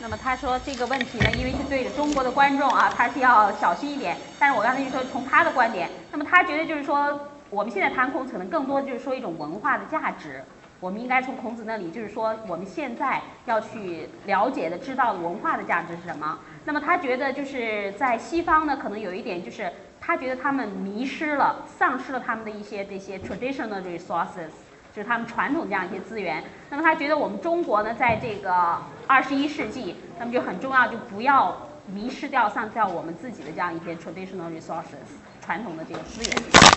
那么他说这个问题呢，因为是对着中国的观众啊，他是要小心一点。但是我刚才就说从他的观点，那么他觉得就是说，我们现在谈孔子可能更多的就是说一种文化的价值。我们应该从孔子那里，就是说我们现在要去了解的、知道的文化的价值是什么。那么他觉得就是在西方呢，可能有一点就是他觉得他们迷失了、丧失了他们的一些这些 traditional resources， 就是他们传统这样一些资源。那么他觉得我们中国呢，在这个21世纪，那么就很重要，就不要迷失掉、丧掉我们自己的这样一些 traditional resources， 传统的这个资源，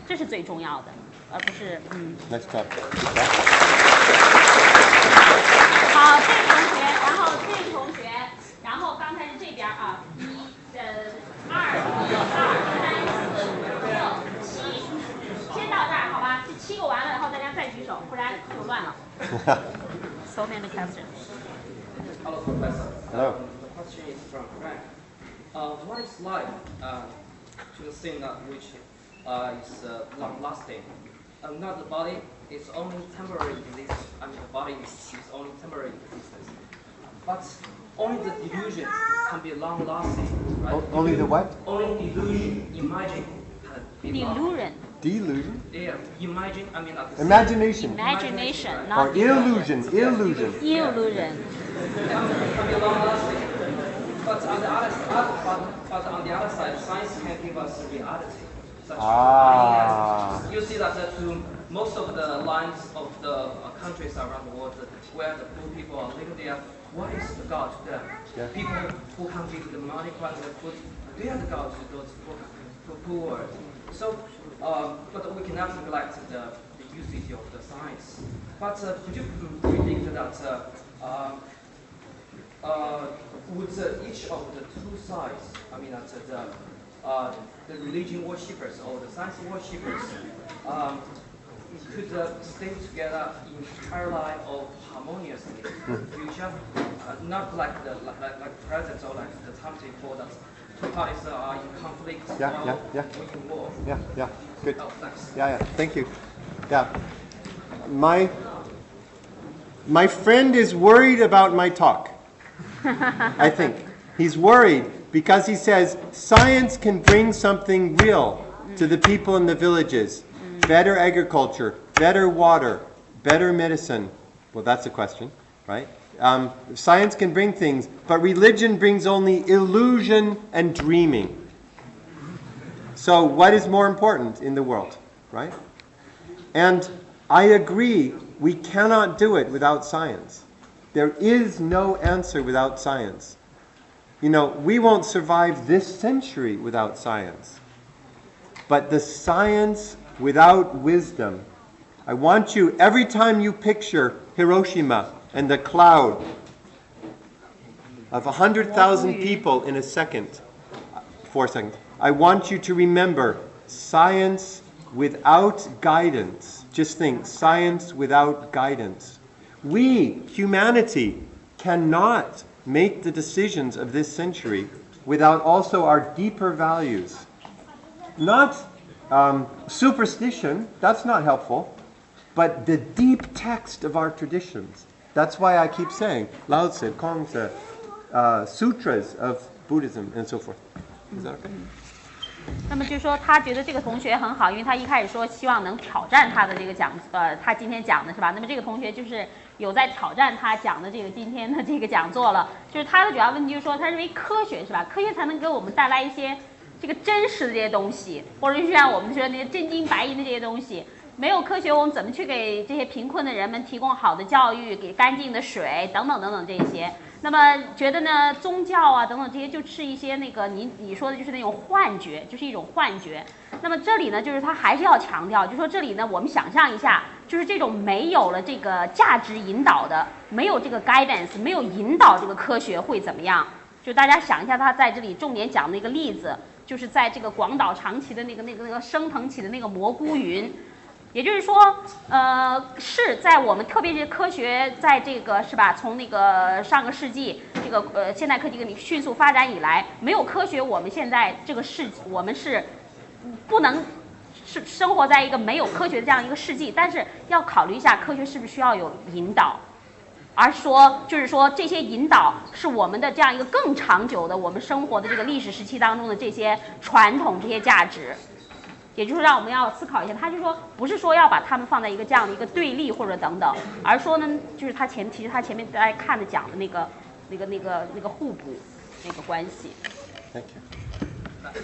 这是最重要的，而不是Next talk. 好，这个同学，然后这个同学，然后刚才是这边啊，2、1、2、3、4、5、6、7，先到这儿好吧？这7个完了，然后大家再举手，不然就乱了。So many questions. Hello, Professor. Hello. The question is from Frank. What is life to the thing which is long-lasting? Not the body. It's only temporary existence. I mean, the body is only temporary existence. But only the delusion can be long-lasting, right? Only the what? Only delusion, imagine, can be long. Delusion? Yeah, imagine. I mean, Imagination. Imagination, Or not illusion. Yeah, illusion. Can be long-lasting. But on the other side, science can give us reality. You see that most of the lines of the countries around the world where the poor people are living there, what is the God to them? Yeah. People who can't give the money, can't give the food, they are the God to those poor. So, but we cannot neglect the usage of the science. But could you predict that would each of the two sides, I mean the religion worshippers or the science worshippers, could stay together entirely or harmoniously in the future, not like present or like the time before that two parties are in conflict or in war. Yeah. Good. Oh, thanks. Yeah. Thank you. Yeah. My friend is worried about my talk. I think he's worried because he says science can bring something real to the people in the villages. Better agriculture, better water, better medicine. Well, that's a question, right? Science can bring things, but religion brings only illusion and dreaming. So what is more important in the world, right? And I agree, we cannot do it without science. There is no answer without science. You know, we won't survive this century without science. But the science without wisdom, I want you, every time you picture Hiroshima and the cloud of 100,000 people in a second, 4 seconds, I want you to remember science without guidance, just think, science without guidance. We, humanity, cannot make the decisions of this century without also our deeper values. Not superstition, that's not helpful, but the deep text of our traditions. That's why I keep saying Lao Tzu, Kongzi, sutras of Buddhism and so forth. Is that okay? 那么就是说，他觉得这个同学很好，因为他一开始说希望能挑战他的这个他今天讲的是吧？那么这个同学就是有在挑战他讲的这个今天的这个讲座了。就是他的主要问题就是说，他认为科学是吧？科学才能给我们带来一些这个真实的这些东西，或者就像我们说那些真金白银的这些东西。没有科学，我们怎么去给这些贫困的人们提供好的教育，给干净的水等等等等这些？那么觉得呢，宗教啊等等这些就是一些那个你说的就是那种幻觉，就是一种幻觉。那么这里呢，就是他还是要强调，就说这里呢，我们想象一下，就是这种没有了这个价值引导的，没有这个 guidance， 没有引导这个科学会怎么样？就大家想一下，他在这里重点讲的一个例子，就是在这个广岛长崎的那个升腾起的那个蘑菇云。也就是说，是在我们特别是科学在这个是吧？从那个上个世纪这个现代科技迅速发展以来，没有科学，我们现在这个我们是不能是生活在一个没有科学的这样一个世纪。但是要考虑一下，科学是不是需要有引导，而就是说这些引导是我们的这样一个更长久的我们生活的这个历史时期当中的这些传统这些价值。也就是让我们要思考一下，他就说不是说要把他们放在一个这样的一个对立或者等等，而说呢，就是其实他前面大家看的讲的那个互补那个关系。Thank you. Thank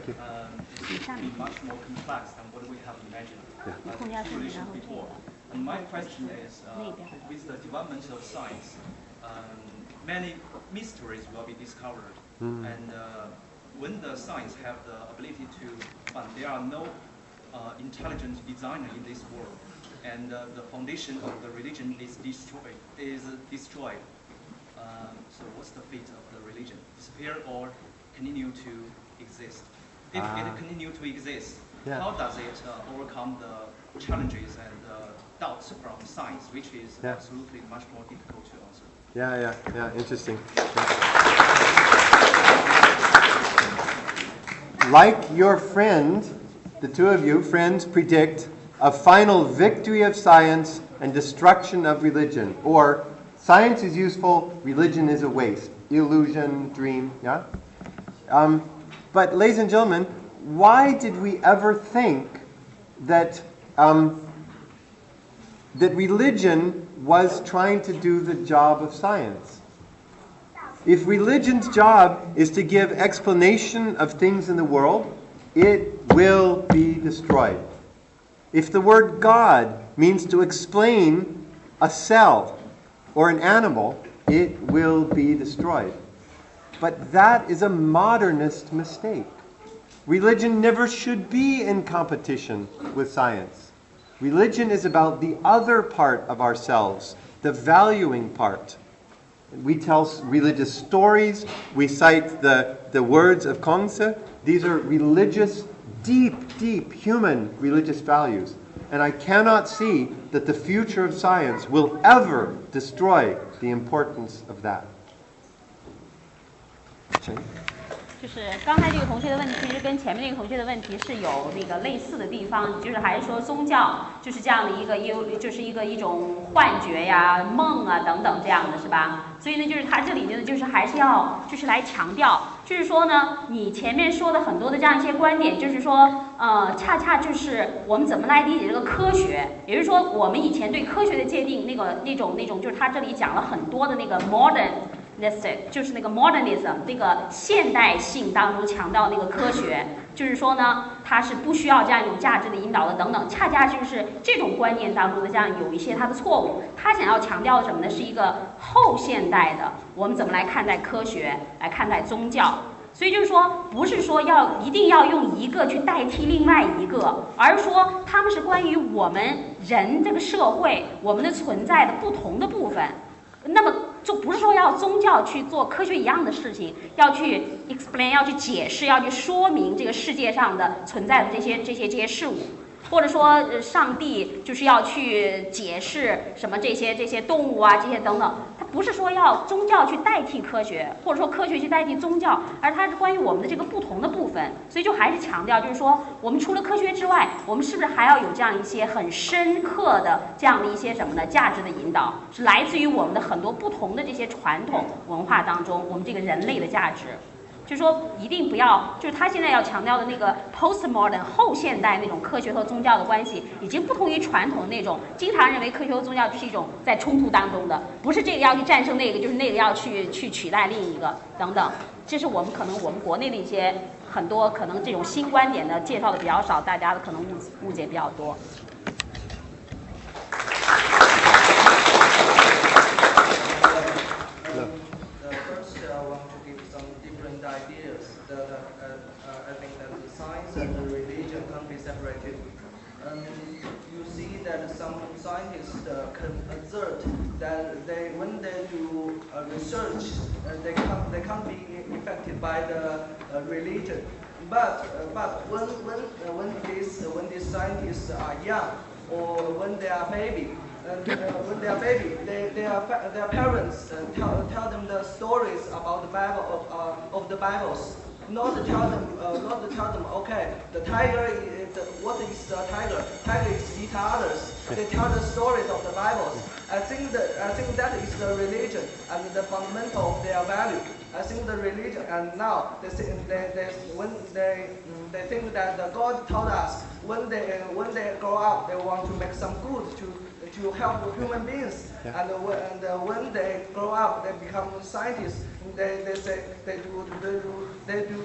you. It's much more complex than what we have imagined. Before. And my question is, with the development of science, many mysteries will be discovered, and when the science have the ability to find there are no intelligent designer in this world, and the foundation of the religion is destroyed. So what's the fate of the religion? Disappear or continue to exist? If it continue to exist, how does it overcome the challenges and doubts from science, which is absolutely much more difficult to answer? Yeah, interesting. Like your friend, the two of you, friends, predict a final victory of science and destruction of religion. Or science is useful, religion is a waste. Illusion, dream, yeah? But ladies and gentlemen, why did we ever think that that religion was trying to do the job of science? If religion's job is to give explanation of things in the world, it will be destroyed. If the word God means to explain a cell or an animal, it will be destroyed. But that is a modernist mistake. Religion never should be in competition with science. Religion is about the other part of ourselves, the valuing part. We tell religious stories. We cite the words of Kongzi. These are religious, deep human religious values. And I cannot see that the future of science will ever destroy the importance of that. 就是刚才这个同学的问题，其实跟前面那个同学的问题是有那个类似的地方，就是还是说宗教就是这样的就是一种幻觉呀、梦啊等等这样的，是吧？所以呢，就是他这里呢，就是还是要就是来强调，就是说呢，你前面说的很多的这样一些观点，就是说恰恰就是我们怎么来理解这个科学，也就是说，我们以前对科学的界定那种，就是他这里讲了很多的那个 modern。就是那个 modernism 那个现代性当中强调那个科学，就是说呢，它是不需要这样一种价值的引导的等等，恰恰就是这种观念当中的这样有一些它的错误。他想要强调的什么呢？是一个后现代的，我们怎么来看待科学，来看待宗教。所以就是说，不是说一定要用一个去代替另外一个，而是说他们是关于我们人这个社会我们的存在的不同的部分。那么就不是说要宗教去做科学一样的事情，要去 explain， 要去解释，要去说明这个世界上的存在的这些事物。或者说，上帝就是要去解释什么这些动物啊，这些等等，它不是说要宗教去代替科学，或者说科学去代替宗教，而它是关于我们的这个不同的部分。所以就还是强调，就是说，我们除了科学之外，我们是不是还要有这样一些很深刻的这样的一些什么呢？价值的引导，是来自于我们的很多不同的这些传统文化当中，我们这个人类的价值。就是说，一定不要，就是他现在要强调的那个 postmodern 后现代那种科学和宗教的关系，已经不同于传统那种经常认为科学和宗教就是一种在冲突当中的，不是这个要去战胜那个，就是那个要去取代另一个等等。这是我们国内的一些很多可能这种新观点的介绍的比较少，大家的可能误解比较多。I think that the science and the religion can't be separated. You see that some scientists can assert that when they do research, they can't be affected by the religion. But when these scientists are young or when they are baby. When they are baby, their parents tell them the stories about the Bible of the Bibles. Not to tell them. Okay, the tiger. What is the tiger? Tiger is eat others. They tell the stories of the Bibles. I think that is the religion and the fundamental of their value. I think the religion, and now they think that the God told us when they grow up they want to make some good to help human beings. Yeah. And when they grow up, they become scientists. They say they do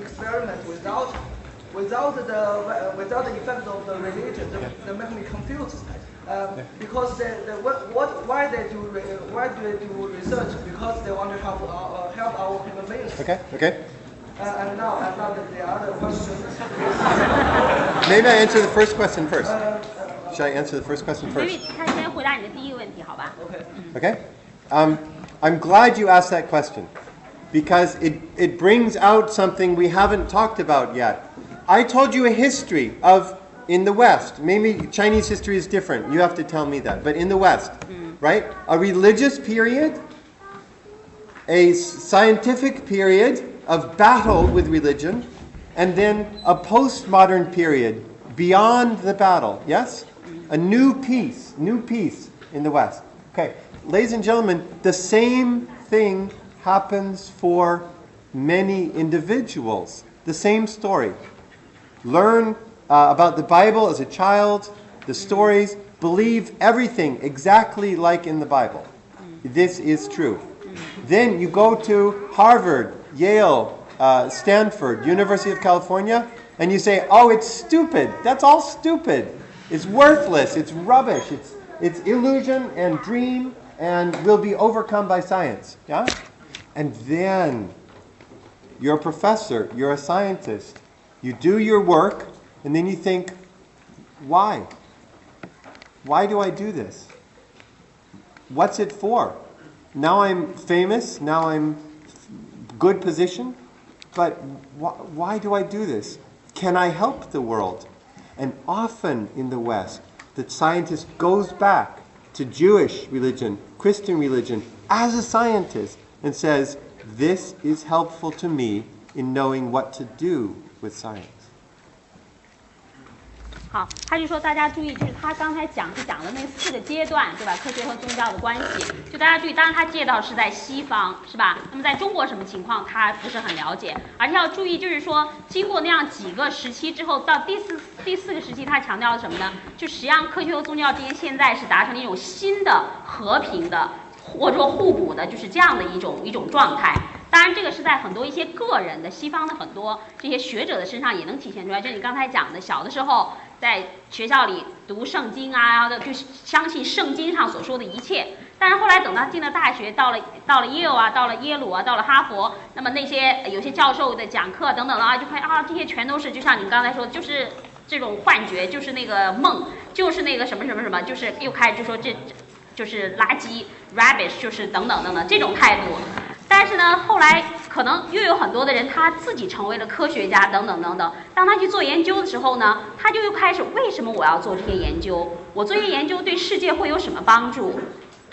experiment without the effect of the religion. They make me confused. Because why do they do research? Because they want to help our human beings. Okay. And now the other question. Maybe I answer the first question first. Should I answer the first question first? Maybe 他先回答你的第一个问题，好吧 Okay. I'm glad you asked that question because it brings out something we haven't talked about yet. I told you a history in the West. Maybe Chinese history is different. You have to tell me that. But in the West, right? A religious period, a scientific period of battle with religion, and then a postmodern period beyond the battle. Yes? A new peace in the West. Okay, ladies and gentlemen, the same thing happens for many individuals. The same story. Learn about the Bible as a child, the stories, believe everything exactly like in the Bible. This is true. Then you go to Harvard, Yale, Stanford, University of California, and you say, oh, it's stupid. That's all stupid. It's worthless. It's rubbish. It's illusion and dream and will be overcome by science. Yeah? And then you're a professor. You're a scientist. You do your work, and then you think, why? Why do I do this? What's it for? Now I'm famous. Now I'm good position. But why do I do this? Can I help the world? And often in the West, the scientist goes back to Jewish religion, Christian religion, as a scientist, and says, this is helpful to me in knowing what to do with science. 好，他就说大家注意，就是他刚才讲的那4个阶段，对吧？科学和宗教的关系，就大家注意，当然他介绍是在西方，是吧？那么在中国什么情况，他不是很了解，而且要注意，就是说经过那样几个时期之后，到第四个时期，他强调了什么呢？就实际上科学和宗教之间现在是达成了一种新的和平的，或者说互补的，就是这样的一种状态。当然，这个是在很多一些个人的西方的很多这些学者的身上也能体现出来。就你刚才讲的，小的时候在学校里读圣经啊，就相信圣经上所说的一切。但是后来等他进了大学，到了耶鲁啊，到了耶鲁啊，到了哈佛，那么那些有些教授的讲课等等的啊，就发现啊，这些全都是就像你刚才说的，就是这种幻觉，就是那个梦，就是那个什么什么什么，就是又开始就说这就是垃圾 rubbish， 就是等等等等这种态度。但是呢，后来可能又有很多的人他自己成为了科学家等等等等。当他去做研究的时候呢，他就又开始为什么我要做这些研究？我做这些研究对世界会有什么帮助？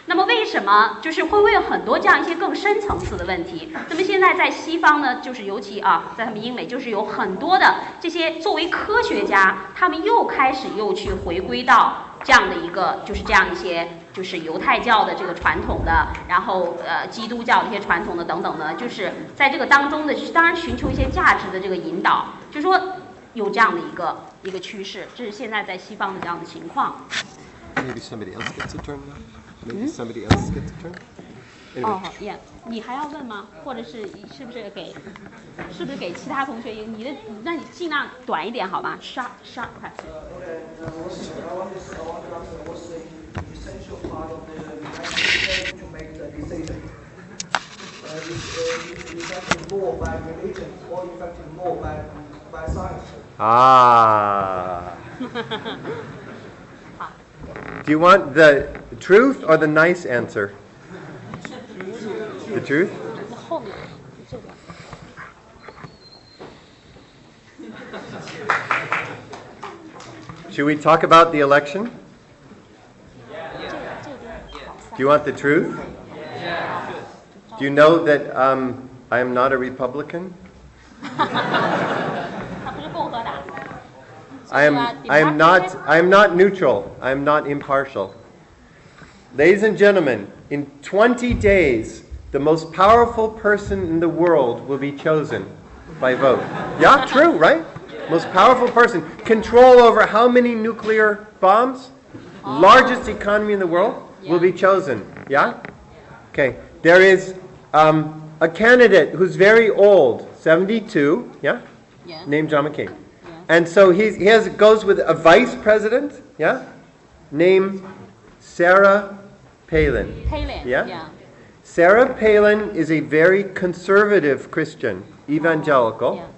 那么为什么就是会不会有很多这样一些更深层次的问题？那么现在在西方呢，就是尤其在他们英美，就是有很多的这些作为科学家，他们又开始又去回归到这样的一个，就是这样一些。就是犹太教的这个传统的，然后基督教的一些传统的等等的，就是在这个当中的，当然寻求一些价值的这个引导，就是说有这样的一个趋势，这是现在在西方的这样的情况。Maybe somebody else gets a turn now. Maybe somebody else gets a turn. 哦，yeah， 你还要问吗？或者是不是给其他同学一个你的，那你尽量短一点好吧 ？Short， 快。Essential part of the United States to make the decision. Is affected more by religion or affected more by science? Do you want the truth or the nice answer? The truth? Should we talk about the election? Do you want the truth? Do you know that I am not a Republican? I am not neutral. I am not impartial. Ladies and gentlemen, in 20 days, the most powerful person in the world will be chosen by vote. Yeah, true, right? Most powerful person. Control over how many nuclear bombs? Largest economy in the world will be chosen. Yeah? Okay. There is a candidate who's very old, 72, yeah? Named John McCain. And so he goes with a vice president, yeah? Named Sarah Palin. Yeah? Sarah Palin is a very conservative Christian, evangelical.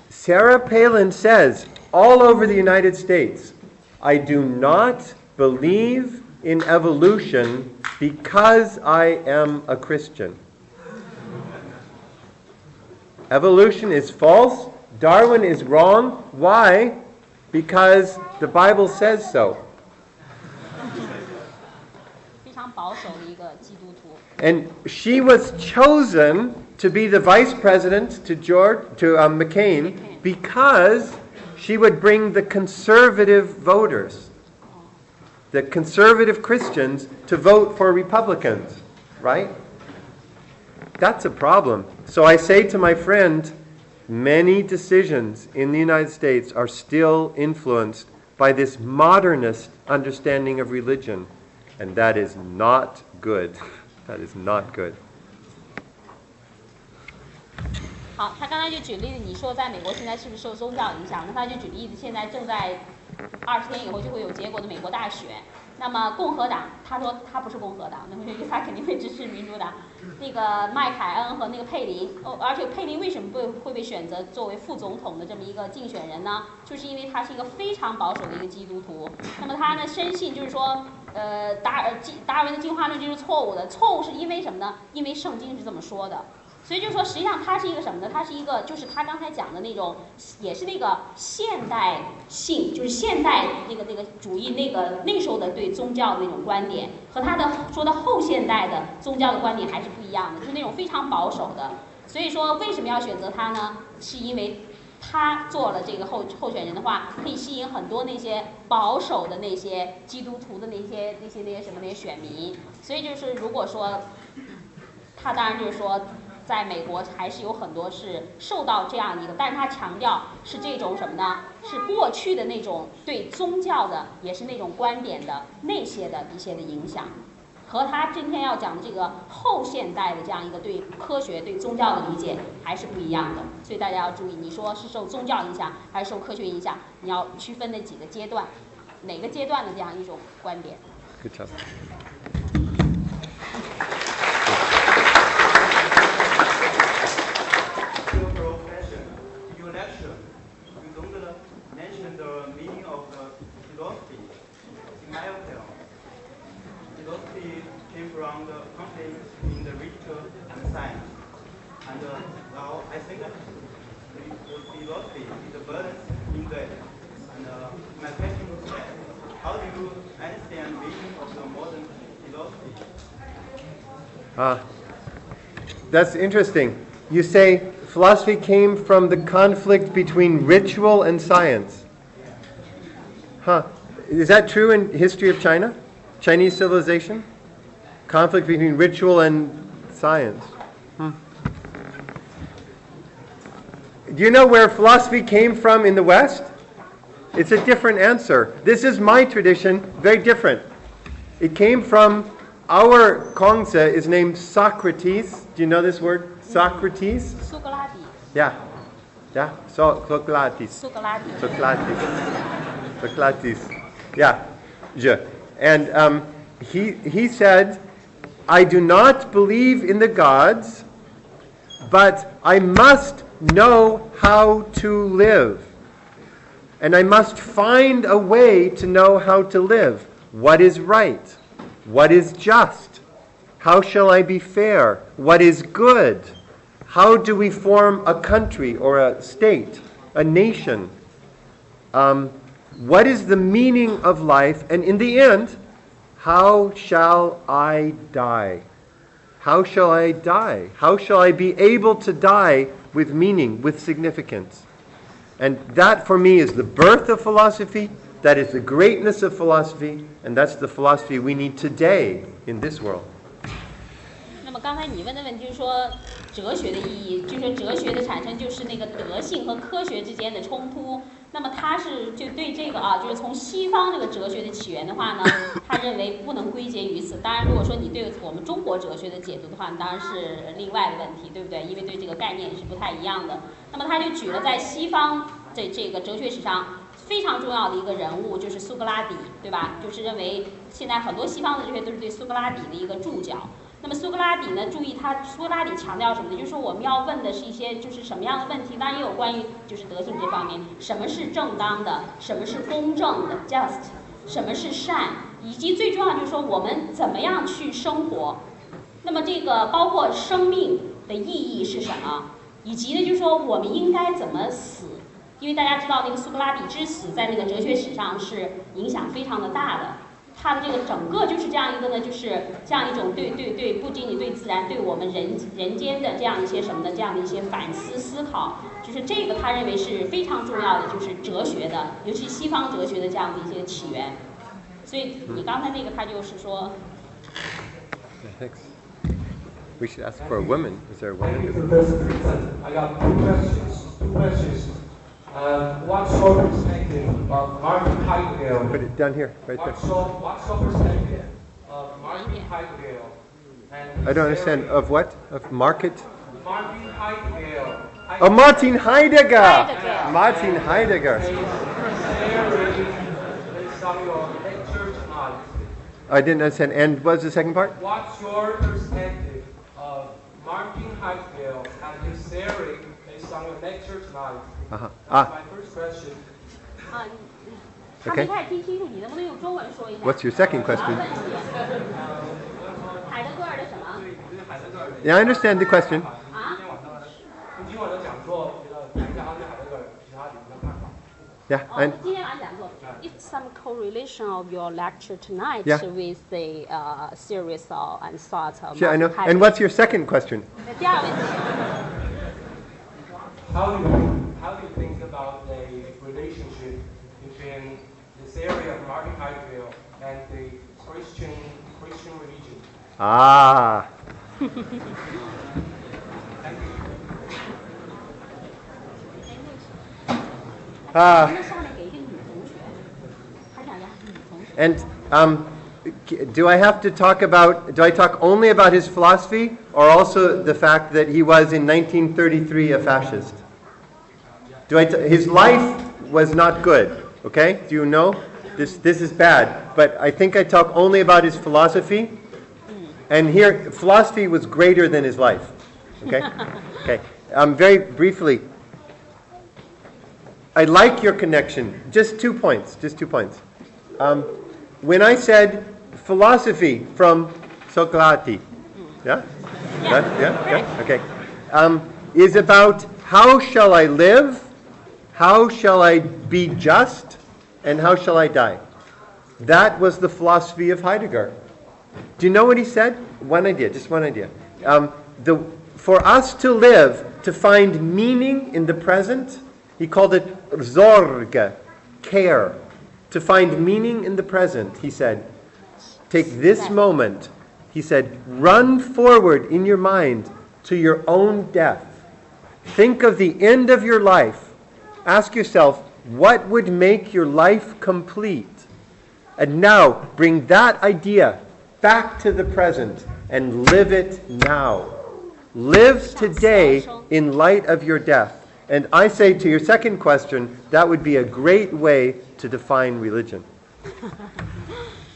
Sarah Palin says all over the United States, I do not believe in evolution because I am a Christian. Evolution is false. Darwin is wrong. Why? Because the Bible says so. And she was chosen to be the vice president to McCain because she would bring the conservative voters, the conservative Christians, to vote for Republicans, right? That's a problem. So I say to my friend, many decisions in the United States are still influenced by this modernist understanding of religion, and that is not good. That is not good. 好，他刚才就举例子，你说在美国现在是不是受宗教影响？那他就举例子，现在正在20天以后就会有结果的美国大选。那么共和党，他说他不是共和党，那么他肯定会支持民主党。那个麦凯恩和那个佩林，而且佩林为什么会被选择作为副总统的这么一个竞选人呢？就是因为他是一个非常保守的一个基督徒。那么他呢深信就是说，达尔文的进化论就是错误的，错误是因为什么呢？因为圣经是这么说的。所以就是说，实际上它是一个什么呢？它是一个，就是他刚才讲的那种，也是那个现代性，就是现代那个主义那时候的对宗教的那种观点，和他的说的后现代的宗教的观点还是不一样的，就是那种非常保守的。所以说，为什么要选择他呢？是因为他做了这个候选人的话，可以吸引很多那些保守的那些基督徒的那些什么那些选民。所以就是如果说他当然就是说。在美国还是有很多是受到这样一个，但是他强调是这种什么呢？是过去的那种对宗教的，也是那种观点的那些的一些的影响，和他今天要讲的这个后现代的这样一个对科学、对宗教的理解还是不一样的。所以大家要注意，你说是受宗教影响还是受科学影响，你要区分那几个阶段，哪个阶段的这样一种观点。Good job. And now I think that the philosophy is a burden in there. And my question is that, how do you understand the meaning of the modern philosophy? That's interesting. You say philosophy came from the conflict between ritual and science. Huh. Is that true in history of China? Chinese civilization? Conflict between ritual and science. Do you know where philosophy came from in the West? It's a different answer. This is my tradition, very different. It came from, our Kongzi is named Socrates. Do you know this word? Socrates? Yeah. Yeah. Socrates. Socrates. Yeah. And he said, I do not believe in the gods, but I must know how to live. And I must find a way to know how to live. What is right? What is just? How shall I be fair? What is good? How do we form a country or a state, a nation? What is the meaning of life? And in the end, how shall I die? How shall I die? How shall I be able to die with meaning, with significance? And that for me is the birth of philosophy, that is the greatness of philosophy, and that's the philosophy we need today in this world. 那么刚才你问的问题就是说哲学的意义，就是说哲学的产生就是那个德性和科学之间的冲突。那么他是就对这个就是从西方这个哲学的起源的话呢，他认为不能归结于此。当然，如果说你对我们中国哲学的解读的话，当然是另外的问题，对不对？因为对这个概念也是不太一样的。那么他就举了在西方这个哲学史上非常重要的一个人物，就是苏格拉底，对吧？就是认为现在很多西方的哲学都是对苏格拉底的一个注脚。那么苏格拉底呢？注意苏格拉底强调什么呢？就是说我们要问的是一些就是什么样的问题，当然也有关于就是德性这方面，什么是正当的，什么是公正的 just， 什么是善，以及最重要就是说我们怎么样去生活。那么这个包括生命的意义是什么，以及呢就是说我们应该怎么死。因为大家知道那个苏格拉底之死在那个哲学史上是影响非常的大的。它的这个整个就是这样一个呢，就是这样一种对，不仅仅对自然，对我们人间的这样一些什么的这样的一些反思思考，就是这个他认为是非常重要的，就是哲学的，尤其西方哲学的这样的一些起源。所以你刚才那个他就是说。We should ask for a woman. Is there a woman? I got two questions. What's your perspective of Martin Heidegger? Put it down here, right there. What's your perspective of Martin Heidegger? I don't understand. Of what? Of market? Martin Heidegger. Oh, Martin Heidegger! Martin Heidegger. I didn't understand. And what's the second part? What's your perspective of Martin Heidegger and his theory based on your lecture tonight? That's my first question. Okay. What's your second question? Yeah, I understand the question. Yeah. And it's some correlation of your lecture tonight with the series and thoughts of I know. And what's your second question? How do you think about the relationship between the theory of Martin Heidegger and the Christian religion? Ah. Thank you. And do I talk only about his philosophy, or also the fact that he was in 1933 a fascist? His life was not good, okay? Do you know? This is bad. But I think I talk only about his philosophy. And here, philosophy was greater than his life. Okay? Okay. Very briefly, I like your connection. Just 2 points. When I said philosophy from Socrates, yeah? Yeah? Okay. is about how shall I live, how shall I be just, and how shall I die. That was the philosophy of Heidegger. Do you know what he said? One idea, just one idea. For us to live, to find meaning in the present, he called it Sorge, care. To find meaning in the present, he said, take this moment, he said, run forward in your mind to your own death. Think of the end of your life. Ask yourself, what would make your life complete? And now, bring that idea back to the present and live it now. Live today in light of your death. And I say to your second question, that would be a great way to define religion.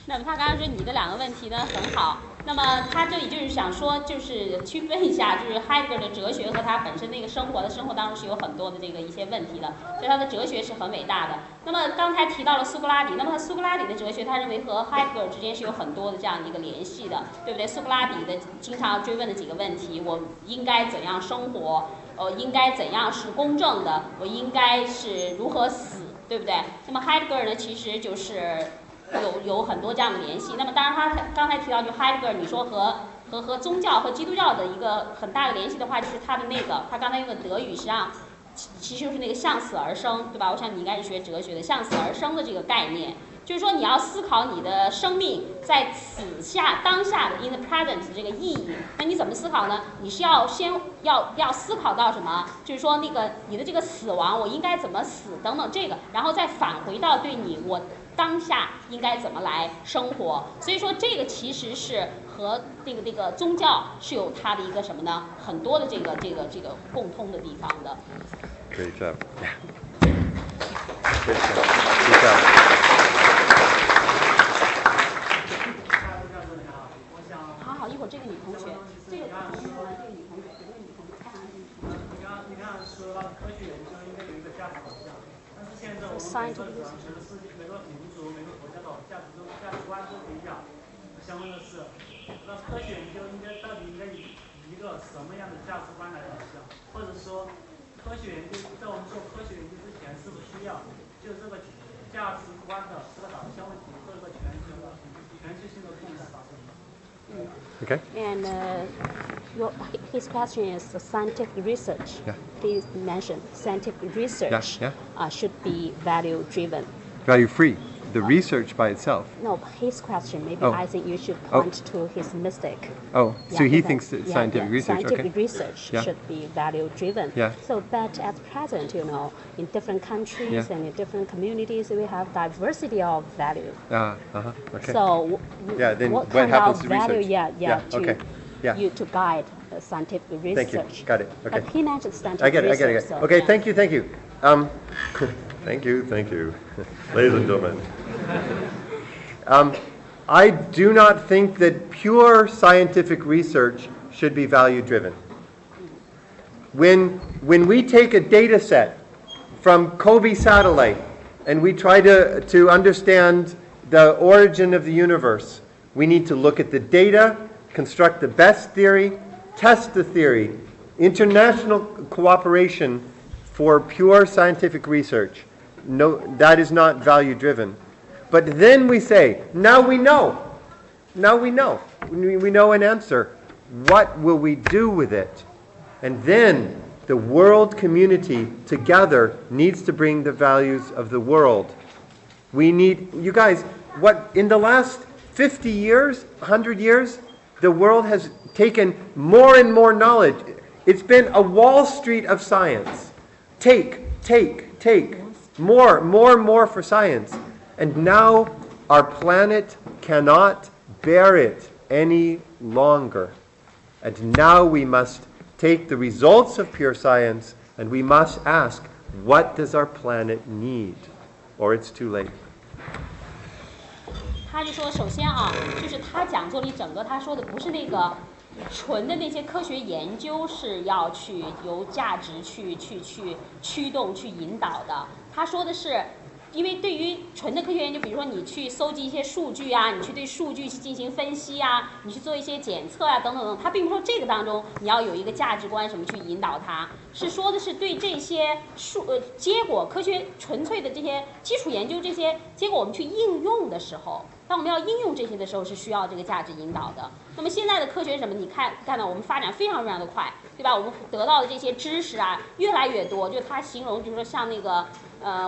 那么他刚刚说你的两个问题呢很好，那么他这里就是想说，就是区分一下，就是 Heidegger 的哲学和他本身那个生活当中是有很多的这个一些问题的，所以他的哲学是很伟大的。那么刚才提到了苏格拉底，那么他苏格拉底的哲学，他认为和 Heidegger 之间是有很多的这样的一个联系的，对不对？苏格拉底的经常追问的几个问题，我应该怎样生活？应该怎样是公正的？我应该是如何死？对不对？那么 Heidegger 呢，其实就是有很多这样的联系。那么当然他刚才提到，就 Heidegger 你说和宗教和基督教的一个很大的联系的话，就是他的那个他刚才用的德语实际上其实就是那个向死而生，对吧？我想你应该是学哲学的，向死而生的这个概念。就是说你要思考你的生命在当下的 in the present 这个意义，那你怎么思考呢？你是要先要思考到什么？就是说那个你的这个死亡，我应该怎么死等等这个，然后再返回到对我当下应该怎么来生活。所以说这个其实是和那个宗教是有它的一个什么呢？很多的这个共通的地方的。Great job. Good job. 好，一会儿这个女同学，这个女同学，你看说到科学研究应该有一个价值导向，但是现在我们每个人每个民族、每个国家的价值观都不一样。想问的是，那科学研究到底应该以一个什么样的价值观来导向？或者说，科学研究在我们做科学研究之前，是不是需要就这个价值观的这个导向问题做一个全球性的共识发生？Okay. And his question is scientific research. Yeah. He mentioned scientific research should be value driven. Value free. The research by itself. No, his question, maybe I think you should point to his mistake. Oh, so he thinks that scientific research, scientific research should be value driven. Yeah. So, but at present, in different countries and in different communities, we have diversity of value. Okay. So, then what what kind happens of to value, research? You to guide scientific research. Thank you. Got it. Okay. But he mentioned scientific research. I get it. So, Okay, thank you. Thank you. Ladies and gentlemen. I do not think that pure scientific research should be value driven. When we take a data set from Kobe satellite and we try to understand the origin of the universe, we need to look at the data, construct the best theory, test the theory, international cooperation for pure scientific research. No, that is not value driven. But then we say, now we know an answer. What will we do with it? And then the world community together needs to bring the values of the world. We need, you guys, what in the last 50 years, 100 years, the world has taken more and more knowledge. It's been a Wall Street of science. Take. More for science. And now our planet cannot bear it any longer. And now we must take the results of pure science and we must ask, what does our planet need? Or it's too late. 他就说，首先就是他讲座里整个他说的不是那个纯的那些科学研究是要由价值去驱动、去引导的。他说的是因为对于纯的科学研究，比如说你去搜集一些数据啊，你去对数据去进行分析啊，你去做一些检测啊，等等等，它并不是说这个当中你要有一个价值观什么去引导它，是说的是对这些结果科学纯粹的这些基础研究这些结果我们去应用的时候，当我们要应用这些的时候是需要这个价值引导的。那么现在的科学什么？你看到我们发展非常非常的快，对吧？我们得到的这些知识啊越来越多，就它形容就是说像那个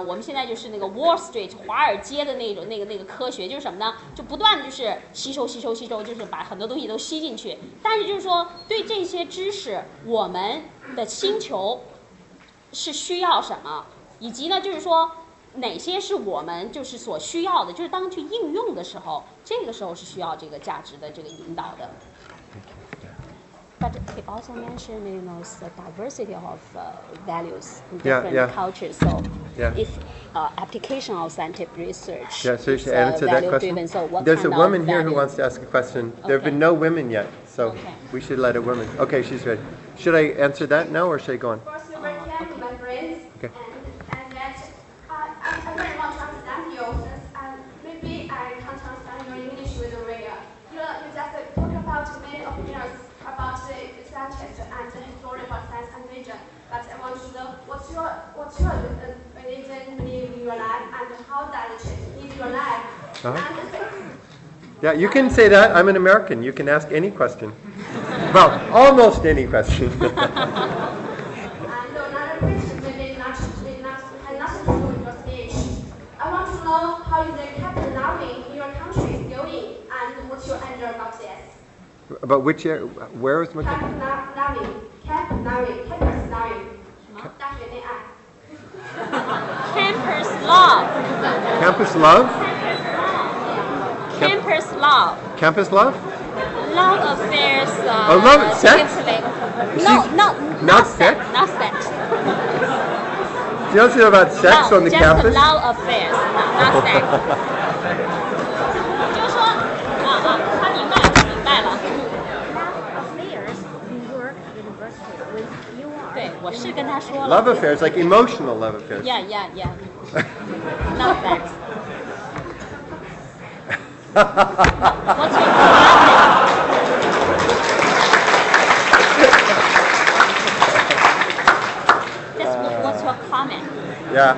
我们现在就是那个 Wall Street 华尔街的那个科学，就是什么呢？就不断的就是吸收，就是把很多东西都吸进去。但是就是说对这些知识，我们的星球是需要什么，以及呢就是说哪些是我们就是所需要的，就是当去应用的时候，这个时候是需要这个价值的这个引导的。But he also mentioned, the diversity of values in different cultures. So, if application of scientific research so you is should answer that question. value-driven, so what There's kind a woman of here who values? wants to ask a question. There have been no women yet, so we should let a woman. Okay, she's ready. Should I answer that now, or should I go on? First, you very kind, my friends, Okay. and that I very want to understand you. Maybe I can't understand your English very well. You just talk about many opinions about the scientists and the history about science and religion. But I want to know what's your religion believe in your life and how does it change in your life? Yeah, you can say that. I'm an American. You can ask any question. Well, almost any question. And another question maybe has nothing to do with your speech. I want to know how is the capitalism in your country is going and what's your idea about this? About which area? Where is my Capitalism. Campus love. Campus love? Campus love. Campus love? Love affairs. Love sex? Not sex? Not sex. You don't know about sex on the just campus? Love affairs, not sex. 就是说，他明白了。对，我是跟他说了。Love affairs, like emotional love affairs. Yeah. Not sex. What's your comment? What's your comment? Yeah,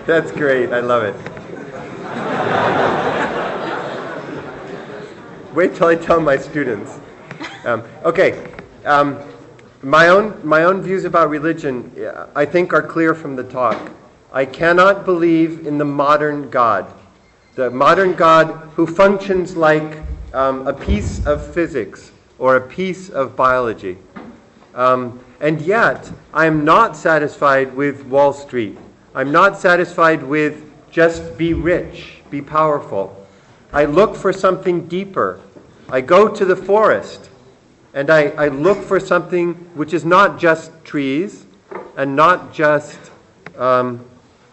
that's great. I love it. Wait till I tell my students. My own views about religion, I think, are clear from the talk. I cannot believe in the modern God. The modern God who functions like a piece of physics or a piece of biology. And yet, I'm not satisfied with Wall Street. I'm not satisfied with just be rich, be powerful. I look for something deeper. I go to the forest and I look for something which is not just trees and not just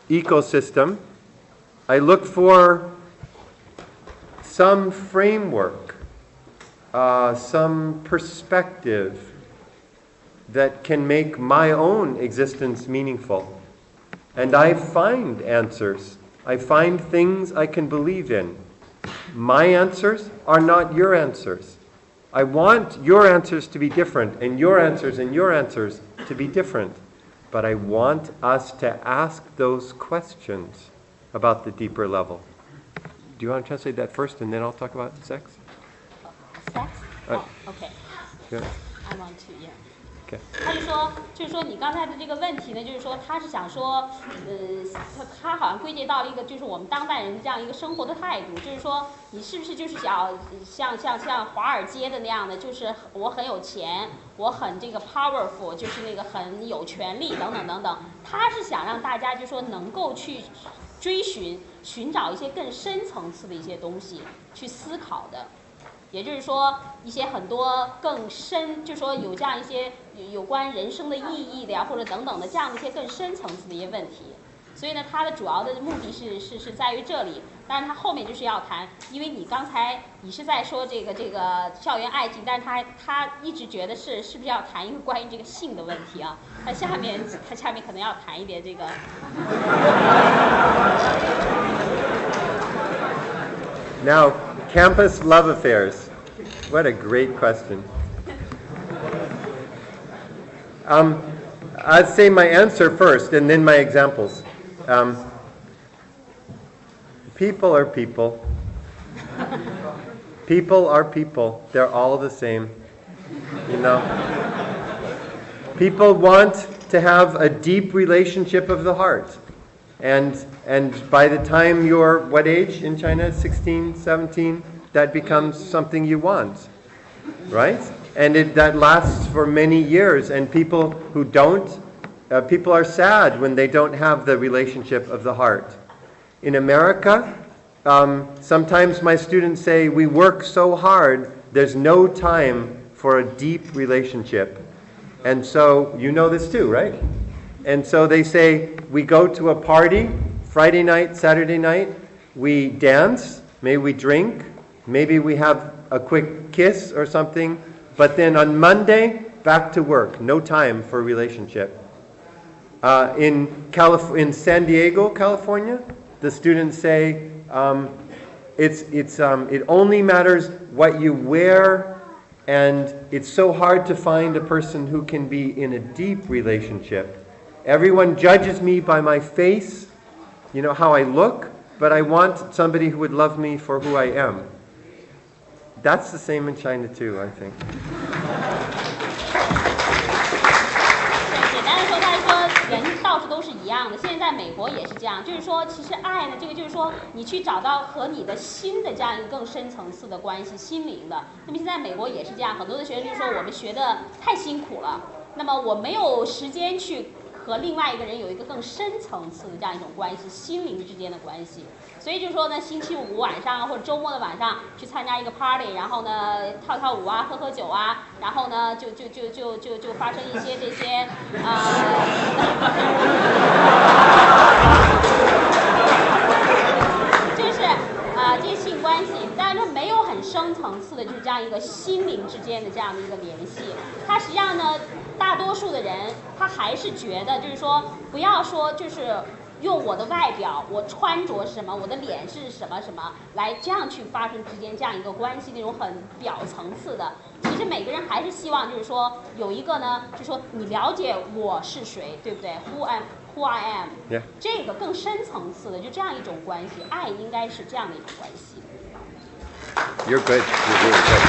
ecosystem. I look for some framework, some perspective that can make my own existence meaningful. And I find answers. I find things I can believe in. My answers are not your answers. I want your answers to be different, and your answers to be different. But I want us to ask those questions about the deeper level. Do you want to translate that first, and then I'll talk about sex? Sex? Okay. Yeah. I want to, yeah. Okay. 他就是说你刚才的这个问题呢，就是说他是想说，他好像归结到了一个就是我们当代人的这样一个生活的态度，就是说你是不是就是想像华尔街的那样的，就是我很有钱，我很这个 powerful， 就是那个很有权利等等等等。他是想让大家就说能够去寻找一些更深层次的一些东西去思考的。也就是说，一些很多更深，就说有这样一些有关人生的意义的呀，或者等等的这样的一些更深层次的一些问题。所以呢，它的主要的目的是在于这里。当然，它后面就是要谈，因为你刚才你是在说这个校园爱情，但是他一直觉得是不是要谈一个关于这个性的问题啊？他下面可能要谈一点这个。Now, campus love affairs. What a great question. I'd say my answer first and then my examples. People are people. People are people. They're all the same. You know? People want to have a deep relationship of the heart. And by the time you're, what age in China? 16, 17? That becomes something you want. Right? And that lasts for many years. And people who don't, people are sad when they don't have the relationship of the heart. In America, sometimes my students say, we work so hard, there's no time for a deep relationship. And so, you know this too, right? And so they say, we go to a party, Friday night, Saturday night, we dance, maybe we drink, maybe we have a quick kiss or something, but then on Monday, back to work, no time for a relationship. In San Diego, California, the students say, it only matters what you wear, and it's so hard to find a person who can be in a deep relationship. Everyone judges me by my face, you know, how I look, but I want somebody who would love me for who I am. That's the same in China too, I think. 简单的说，他说人到处都是一样的。现在在美国也是这样，就是说，其实爱呢，这个就是说，你去找到和你的心的这样一个更深层次的关系，心灵的。那么现在美国也是这样，很多的学生就说我们学的太辛苦了，那么我没有时间去和另外一个人有一个更深层次的这样一种关系，心灵之间的关系。所以就说呢，星期五晚上或者周末的晚上去参加一个 party， 然后呢跳舞啊，喝酒啊，然后呢就发生一些这些就是这些性关系，但是没有很深层次的，就是这样一个心灵之间的这样的一个联系。它实际上呢，大多数的人他还是觉得，就是说不要说就是用我的外表，我穿着什么，我的脸是什么什么，来这样去发生之间这样一个关系，那种很表层次的。其实每个人还是希望就是说有一个呢，就是说你了解我是谁，对不对 ？Who I am， Yeah. 这个更深层次的，就这样一种关系，爱应该是这样的一种关系。You're good. You're really good.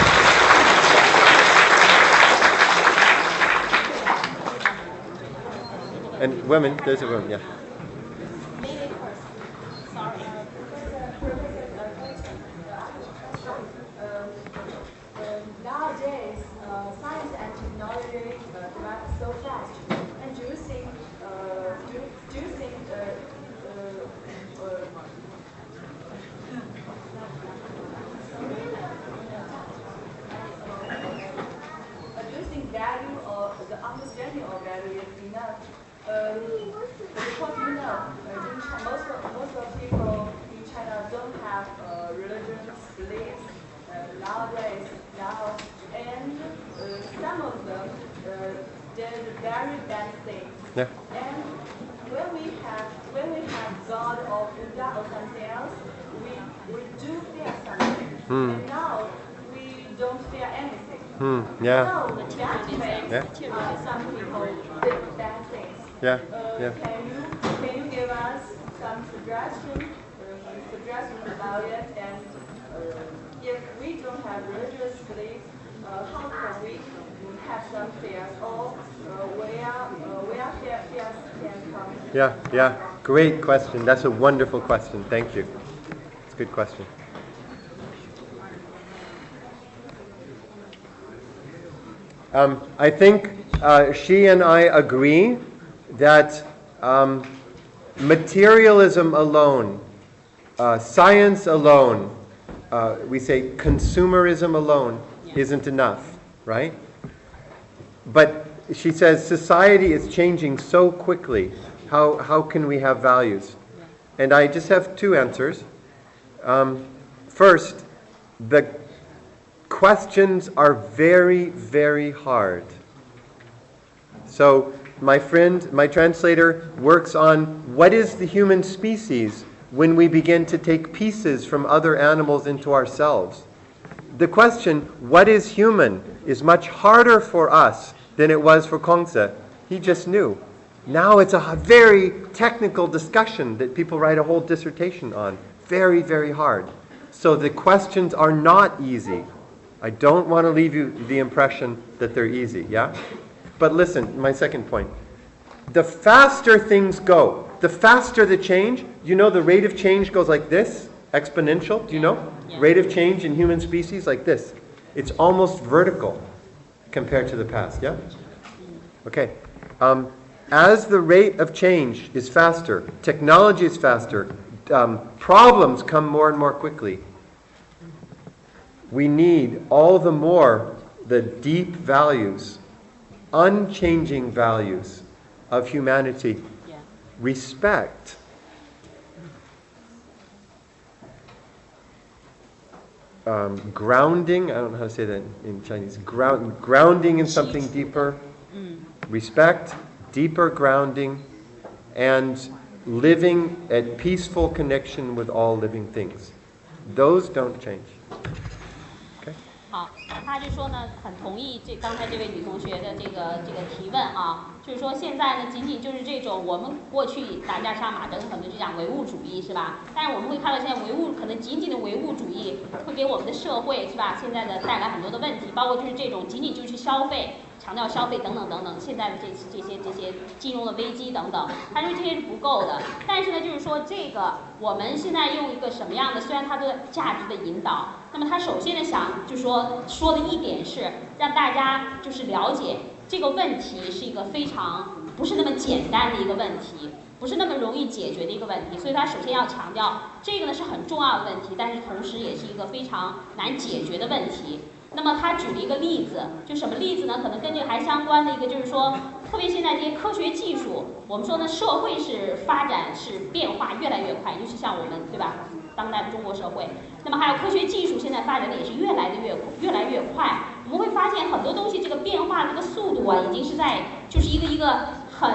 And women, there's a woman, yeah. Nowadays, science and technology develop so fast. And do you think value or the understanding of value is enough? Because you know, most of people in China don't have religious beliefs nowadays now, and some of them did very bad things. Yeah. And when we have God or Buddha or something else, we do fear something. And now we don't fear anything. Yeah. So that makes some people did bad things. Yeah. Can you give us some suggestions about it? And if we don't have religious beliefs, how can we have some fears, or where fears can come? Yeah. Great question. That's a wonderful question. Thank you. It's a good question. I think she and I agree that materialism alone, science alone, we say consumerism alone isn't enough, right? But she says society is changing so quickly How can we have values? And I just have two answers. First, the questions are very, very hard. So my friend, my translator, works on what is the human species when we begin to take pieces from other animals into ourselves. The question, what is human, is much harder for us than it was for Kongzi. He just knew. Now it's a very technical discussion that people write a whole dissertation on. Very, very hard. So the questions are not easy. I don't want to leave you the impression that they're easy, yeah? But listen, my second point. The faster things go, the faster the change, you know the rate of change goes like this, exponential, do you know? Yeah. Rate of change in human species like this. It's almost vertical compared to the past, yeah? Okay. As the rate of change is faster, technology is faster, problems come more and more quickly. We need all the more the deep values, unchanging values of humanity. Yeah. Respect. Grounding, I don't know how to say that in Chinese. Grounding in something deeper. Respect, deeper grounding, and living at peaceful connection with all living things. Those don't change. 好，他就说呢，很同意刚才这位女同学的这个提问啊，就是说现在呢，仅仅就是这种我们过去打架杀马灯可能就讲唯物主义是吧？但是我们会看到现在可能仅仅的唯物主义会给我们的社会是吧？现在的带来很多的问题，包括就是这种仅仅就是消费。强调消费等等等等，现在的这些金融的危机等等，他说这些是不够的。但是呢，就是说这个我们现在用一个什么样的？虽然它的价值的引导，那么他首先呢就是说的一点是让大家就是了解这个问题是一个非常不是那么简单的一个问题，不是那么容易解决的一个问题。所以他首先要强调这个呢是很重要的问题，但是同时也是一个非常难解决的问题。那么他举了一个例子，就什么例子呢？可能跟这个还相关的一个就是说，特别现在这些科学技术，我们说呢，社会是发展是变化越来越快，尤其像我们对吧，当代的中国社会。那么还有科学技术现在发展的也是越来越快。我们会发现很多东西这个变化这个速度啊，已经是在就是一个很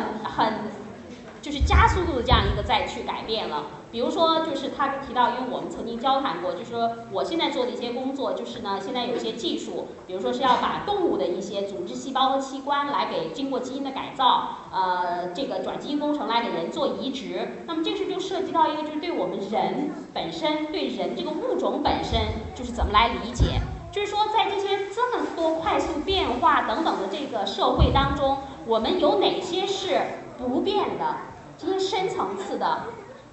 就是加速度的这样一个再去改变了。比如说，就是他提到，因为我们曾经交谈过，就是说我现在做的一些工作，就是呢，现在有一些技术，比如说是要把动物的一些组织细胞和器官来给经过基因的改造，这个转基因工程来给人做移植。那么这就涉及到一个，就是对我们人本身，对人这个物种本身，就是怎么来理解。就是说，在这些这么多快速变化等等的这个社会当中，我们有哪些是不变的？这些深层次的。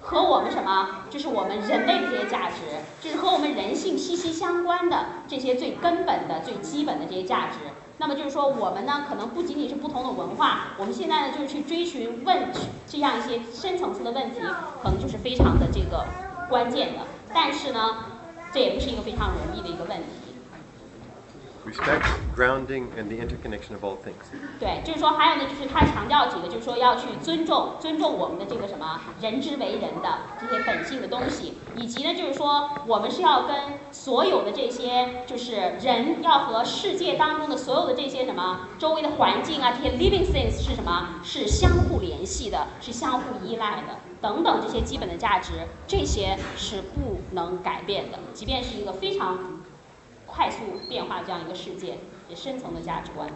和我们什么，就是我们人类的这些价值，就是和我们人性息息相关的这些最根本的、最基本的这些价值。那么就是说，我们呢，可能不仅仅是不同的文化，我们现在呢，就是去追寻这样一些深层次的问题，可能就是非常的这个关键的。但是呢，这也不是一个非常容易的一个问题。Respect, grounding, and the interconnection of all things. 对，就是说还有呢，就是他强调几个，就是说要去尊重我们的这个什么人之为人的这些本性的东西，以及呢，就是说我们是要跟所有的这些就是人要和世界当中的所有的这些什么周围的环境啊，这些 living things 是什么？是相互联系的，是相互依赖的，等等这些基本的价值，这些是不能改变的，即便是一个非常快速变化这样一个世界，也深层的价值观。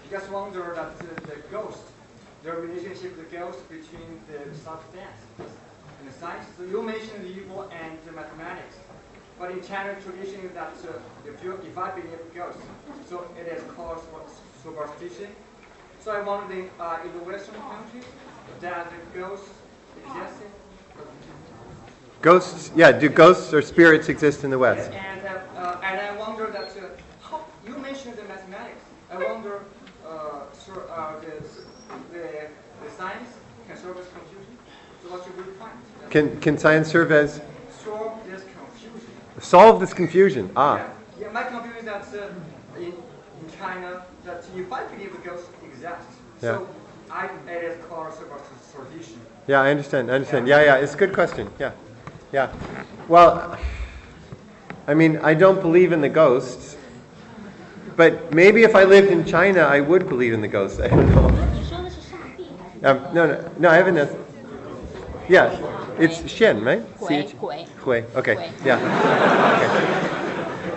Just wonder that the ghost, the relationship, the ghost between the substance and the science. So you mentioned the evil and the mathematics, but in Chinese tradition that if I believe ghost, so it is called superstition. So I wonder in the Western countries, that the ghosts exist? Ghosts, yeah. Do ghosts or spirits exist in the West? And I wonder that how you mentioned the mathematics. I wonder, the science can solve this confusion. So what's your good point? Can science serve as solve this confusion? Solve this confusion. Ah. Yeah. Yeah, my conclusion is that in China, that if I believe the ghost exists, so it is called tradition. Yeah, I understand. Yeah, it's a good question. Yeah. Well, I mean, I don't believe in the ghosts, but maybe if I lived in China, I would believe in the ghosts. I don't know. No, I haven't. Yeah, it's Xian, right? Hui. Okay. Yeah.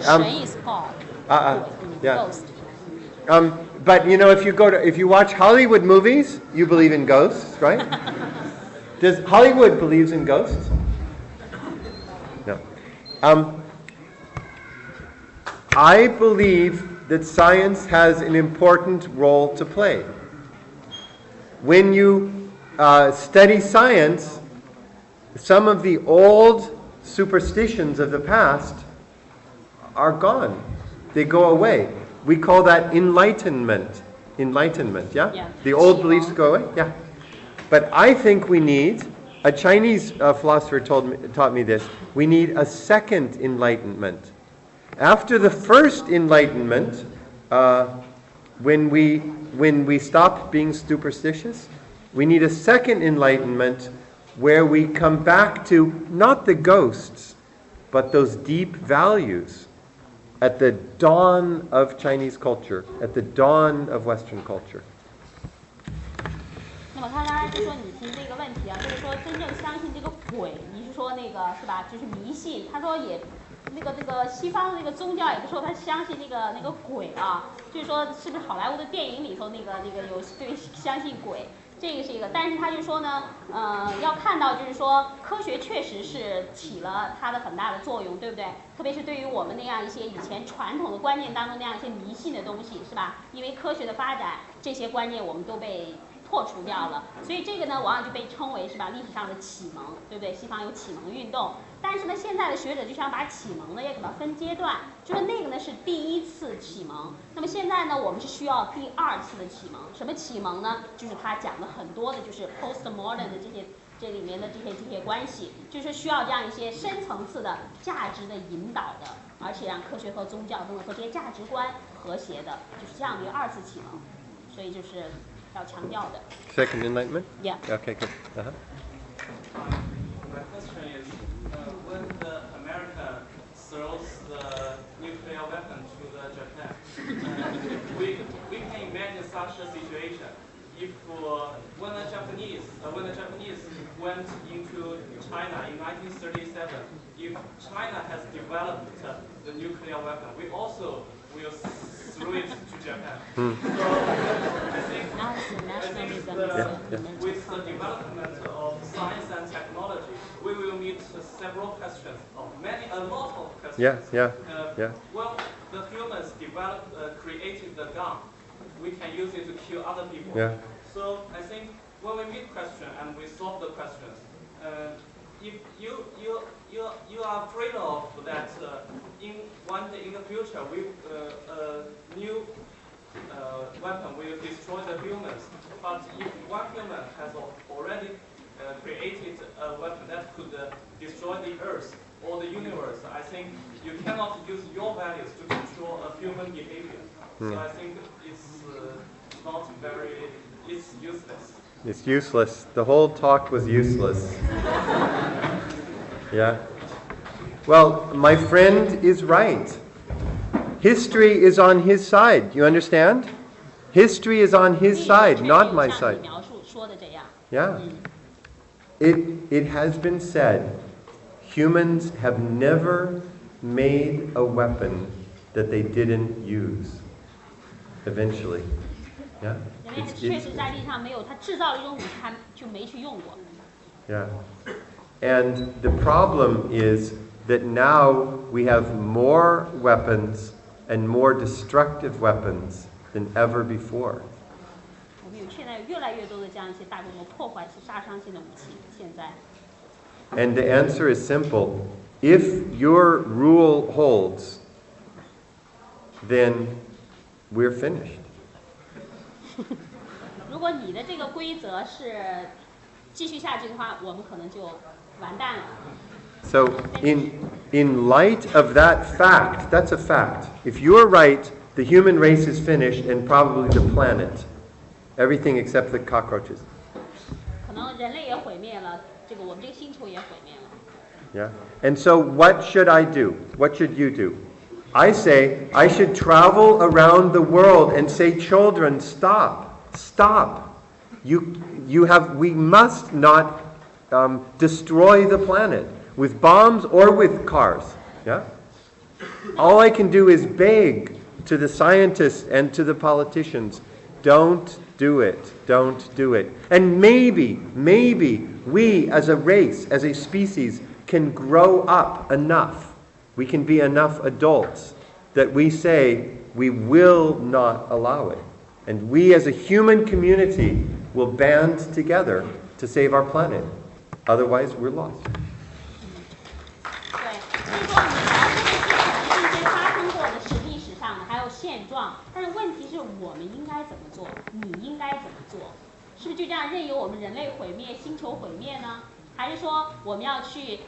Shen is God. Ghost. But if you watch Hollywood movies, you believe in ghosts, right? Does Hollywood believes in ghosts? No. I believe that science has an important role to play. When you study science, some of the old superstitions of the past are gone. They go away. We call that enlightenment. Yeah? The old beliefs go away? Yeah. But I think we need, a Chinese philosopher taught me this, we need a second enlightenment. After the first enlightenment, when we stop being superstitious, we need a second enlightenment where we come back to not the ghosts, but those deep values at the dawn of Chinese culture, at the dawn of Western culture. 那么他刚才就说你提这个问题啊，就是说真正相信这个鬼，你是说那个是吧？就是迷信。他说也那个西方的那个宗教也不说他相信那个鬼啊，就是说是不是好莱坞的电影里头那个有对相信鬼。这个是一个，但是他就说呢，要看到就是说，科学确实是起了它的很大的作用，对不对？特别是对于我们那样一些以前传统的观念当中那样一些迷信的东西，是吧？因为科学的发展，这些观念我们都被破除掉了，所以这个呢，往往就被称为是吧历史上的启蒙，对不对？西方有启蒙运动，但是呢，现在的学者就想把启蒙呢也给它分阶段，就说那个呢是第一次启蒙，那么现在呢，我们是需要第二次的启蒙。什么启蒙呢？就是他讲的很多的，就是 postmodern 的这里面的这些关系，就是需要这样一些深层次的价值的引导的，而且让科学和宗教都能和这些价值观和谐的，就是这样的一个二次启蒙，所以就是要强调的。Second enlightenment? Yeah. Okay, good. My question is, when America throws the nuclear weapon to Japan, we can imagine such a situation. If when the Japanese went into China in 1937, if China has developed the nuclear weapon, we also will throw it to Japan. So I think with the development of science and technology, we will meet several questions, a lot of questions. Well, the humans created the gun. We can use it to kill other people. So I think when we meet questions and we solve the questions, if you are afraid of that one day in the future a new weapon will destroy the humans. But if one human has already created a weapon that could destroy the Earth or the universe, I think you cannot use your values to control a human behavior. So I think it's not very. It's useless. It's useless. The whole talk was useless. Yeah. Well, my friend is right. History is on his side. You understand? History is on his side, not my side. Yeah. It has been said, humans have never made a weapon that they didn't use. Eventually. Yeah. Yeah. And the problem is that now we have more weapons and more destructive weapons than ever before. And the answer is simple. If your rule holds, then we're finished. So in light of that fact, that's a fact. If you're right, the human race is finished and probably the planet. Everything except the cockroaches. 可能人类也毁灭了，这个我们这个星球也毁灭了。Yeah. And so what should I do? What should you do? I say I should travel around the world and say, children, stop. We must not destroy the planet with bombs or with cars. Yeah? All I can do is beg to the scientists and to the politicians, don't do it. Don't do it. And maybe we as a race, as a species, can grow up enough. We can be enough adults that we say we will not allow it. And we as a human community will band together to save our planet. Otherwise, we're lost. 对，就是说你描述的是一些发生过的是历史上的，还有现状。但是问题是我们应该怎么做？你应该怎么做？是不是就这样任由我们人类毁灭、星球毁灭呢？还是说我们要去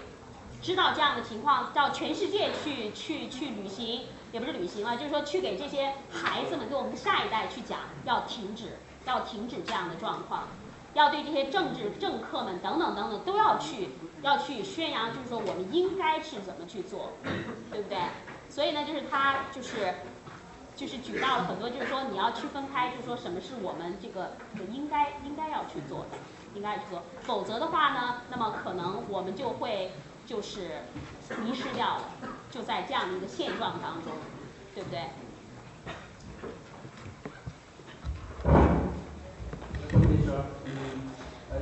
知道这样的情况，到全世界去旅行，也不是旅行了，就是说去给这些孩子们，给我们的下一代去讲，要停止这样的状况，要对这些政客们等等都要去宣扬，就是说我们应该是怎么去做，对不对？所以呢，就是他就是举到了很多，就是说你要区分开，就是说什么是我们这个应该要去做的，应该去做，否则的话呢，那么可能我们就会就是迷失掉了，就在这样的一个现状当中，对不对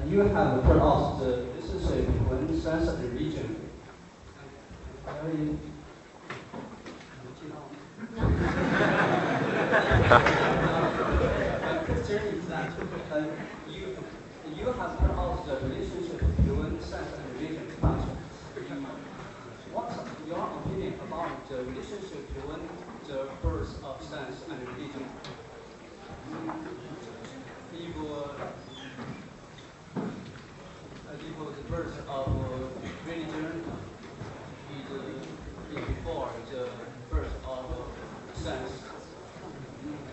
？You have heard of the relationship between science and religion. My question is that you have heard of the relationship between science and religion, but what's your opinion about the relationship between the birth of science and religion? If the birth of religion is before the birth of science,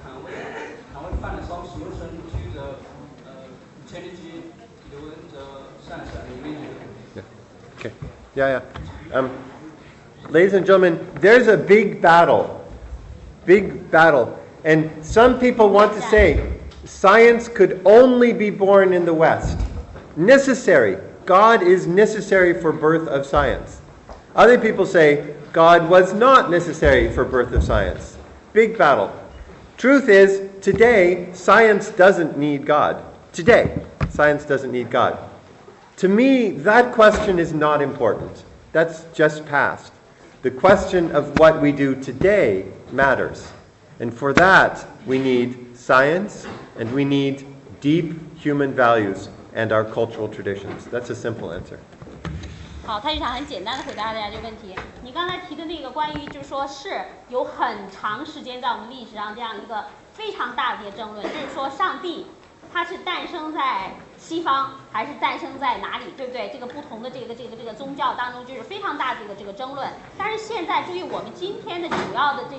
can we find some solution to the challenge between the science and religion? Yeah. Okay. Yeah. Ladies and gentlemen, there's a big battle. And some people want to say science could only be born in the West. Necessary. God is necessary for birth of science. Other people say God was not necessary for birth of science. Big battle. Truth is, today, science doesn't need God. Today, science doesn't need God. To me, that question is not important. That's just past. The question of what we do today matters. And for that, we need science, and we need deep human values and our cultural traditions. That's a simple answer. 好，他就想很简单的回答大家这个问题。你刚才提的那个关于就是说是有很长时间在我们历史上这样一个非常大的一个争论，就是说上帝他是诞生在西方还是诞生在哪里，对不对？这个不同的这个宗教当中就是非常大的这个争论。但是现在对于我们今天的主要的这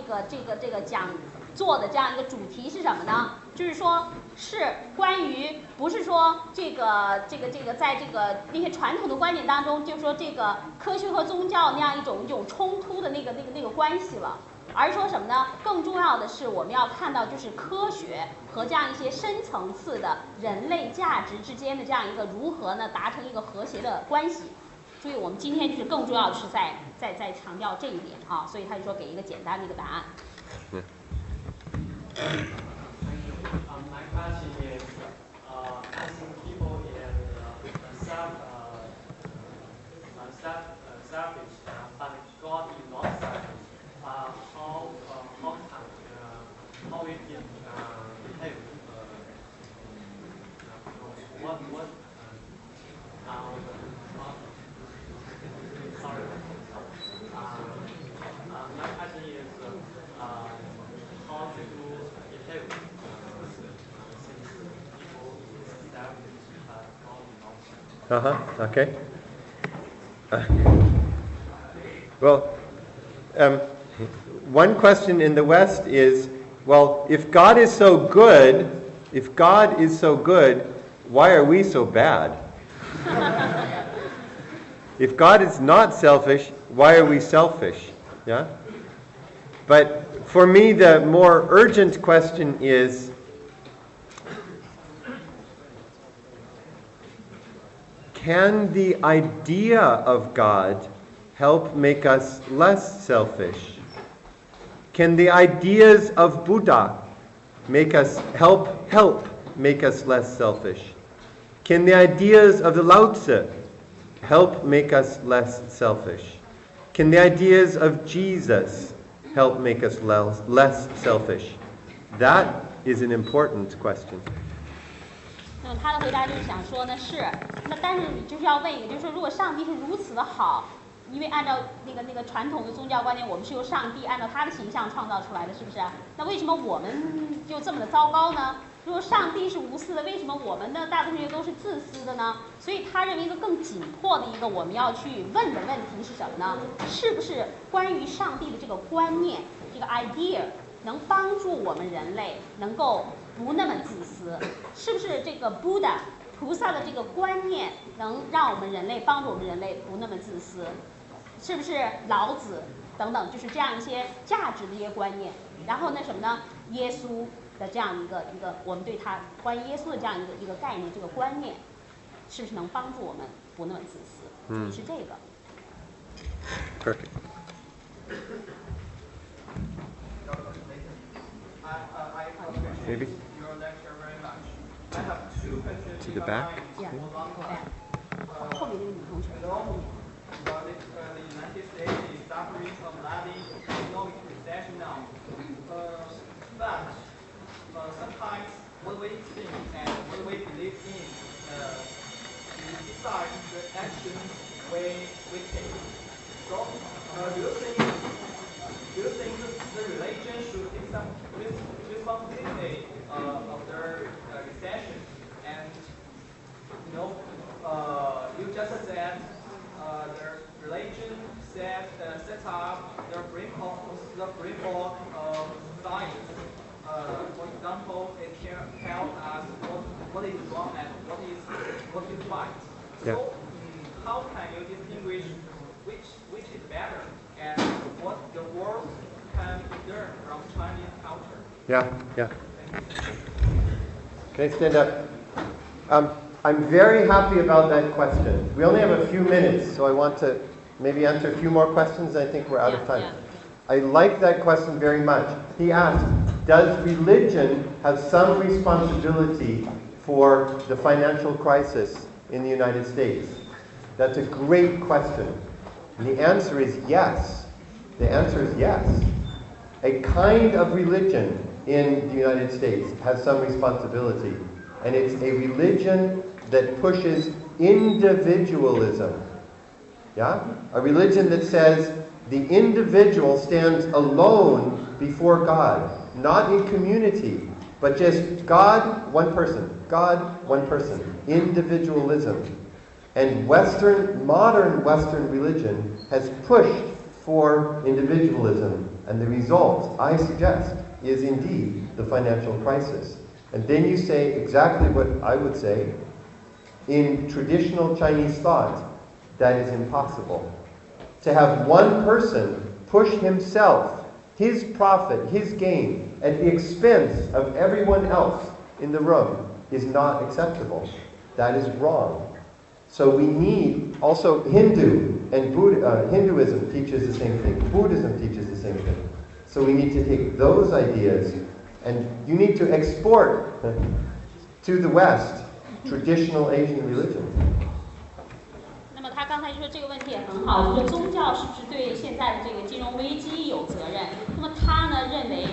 个讲座的这样一个主题是什么呢？就是说是关于不是说这个在这个那些传统的观点当中，就是说这个科学和宗教那样一种冲突的那个关系了。而说什么呢？更重要的是，我们要看到就是科学和这样一些深层次的人类价值之间的这样一个如何呢达成一个和谐的关系。所以我们今天就是更重要的是在强调这一点啊。所以他就说给一个简单的一个答案。My question is, I think people in selfish, but God is not selfish. How we can behave? Sorry. My question is, how to behave since people is selfish, but God is not selfish. Okay. Well, one question in the West is, well, if God is so good, why are we so bad? If God is not selfish, why are we selfish? Yeah? But for me, the more urgent question is, can the idea of God help make us less selfish? Can the ideas of Buddha help make us less selfish? Can the ideas of the Lao Tzu help make us less selfish? Can the ideas of Jesus help make us less selfish? That is an important question. 那么他的回答就是想说呢，是，那但是你就是要问一个，就是说如果上帝是如此的好，因为按照那个传统的宗教观念，我们是由上帝按照他的形象创造出来的，是不是？那为什么我们就这么的糟糕呢？如果上帝是无私的，为什么我们的大部分人都是自私的呢？所以他认为一个更紧迫的一个我们要去问的问题是什么呢？是不是关于上帝的这个观念，这个 idea 能帮助我们人类能够不那么自私？是不是这个 Buddha 菩萨的这个观念能让我们人类帮助我们人类不那么自私？是不是老子等等，就是这样一些价值的一些观念？然后那什么呢？耶稣的这样一个我们对他关于耶稣的这样一个概念，这个观念，是不是能帮助我们不那么自私？是这个。Perfect. I appreciate Maybe. your lecture very much. I have two questions. To the back. Yeah. The United States is suffering from bloody economic recession now. But sometimes what we think and what we believe in decide the actions we take. So, do you think the religion should take some responsibility of the recession? And you just said the religion set up the framework of science. For example, it can tell us what is wrong and what is right. Yeah. So, how can you distinguish which is better and what the world can learn from Chinese culture? Yeah. Can I stand up? I'm very happy about that question. We only have a few minutes, so I want to maybe answer a few more questions. I think we're out of time. I like that question very much. He asked, does religion have some responsibility for the financial crisis in the United States? That's a great question. And the answer is yes. The answer is yes. A kind of religion in the United States has some responsibility. And it's a religion that pushes individualism. Yeah? A religion that says the individual stands alone before God, not in community, but just God, one person. God, one person. Individualism. And modern Western religion has pushed for individualism. And the result, I suggest, is indeed the financial crisis. And then you say exactly what I would say. In traditional Chinese thought, that is impossible. To have one person push himself, his profit, his gain, at the expense of everyone else in the room is not acceptable. That is wrong. So we need also Hinduism teaches the same thing. Buddhism teaches the same thing. So we need to take those ideas and you need to export to the West traditional Asian religion. 那么他刚才说这个问题也很好，就是宗教是不是对现在的这个金融危机有责任？那么他呢认为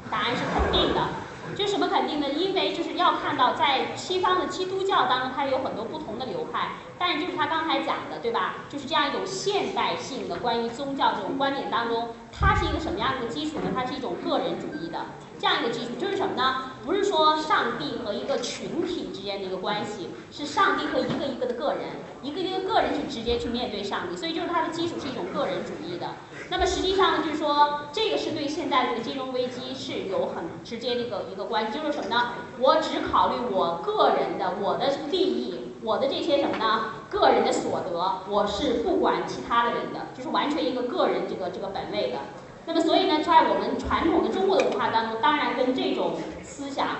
答案是肯定的。就是什么肯定的？因为就是要看到在西方的基督教当中，它有很多不同的流派，但是就是他刚才讲的，对吧？就是这样一种现代性的关于宗教这种观点当中，它是一个什么样的基础呢？它是一种个人主义的这样一个基础，就是什么呢？不是说上帝和一个群体之间的一个关系，是上帝和一个一个的个人，一个一个个人去直接去面对上帝，所以就是它的基础是一种个人主义的。那么实际上呢，就是说这个是对现在的金融危机是有很直接的一个关系，就是什么呢？我只考虑我个人的我的利益，我的这些什么呢？个人的所得，我是不管其他的人的，就是完全一个个人这个本位的。那么所以呢，在我们传统的中国的文化当中，当然跟这种思想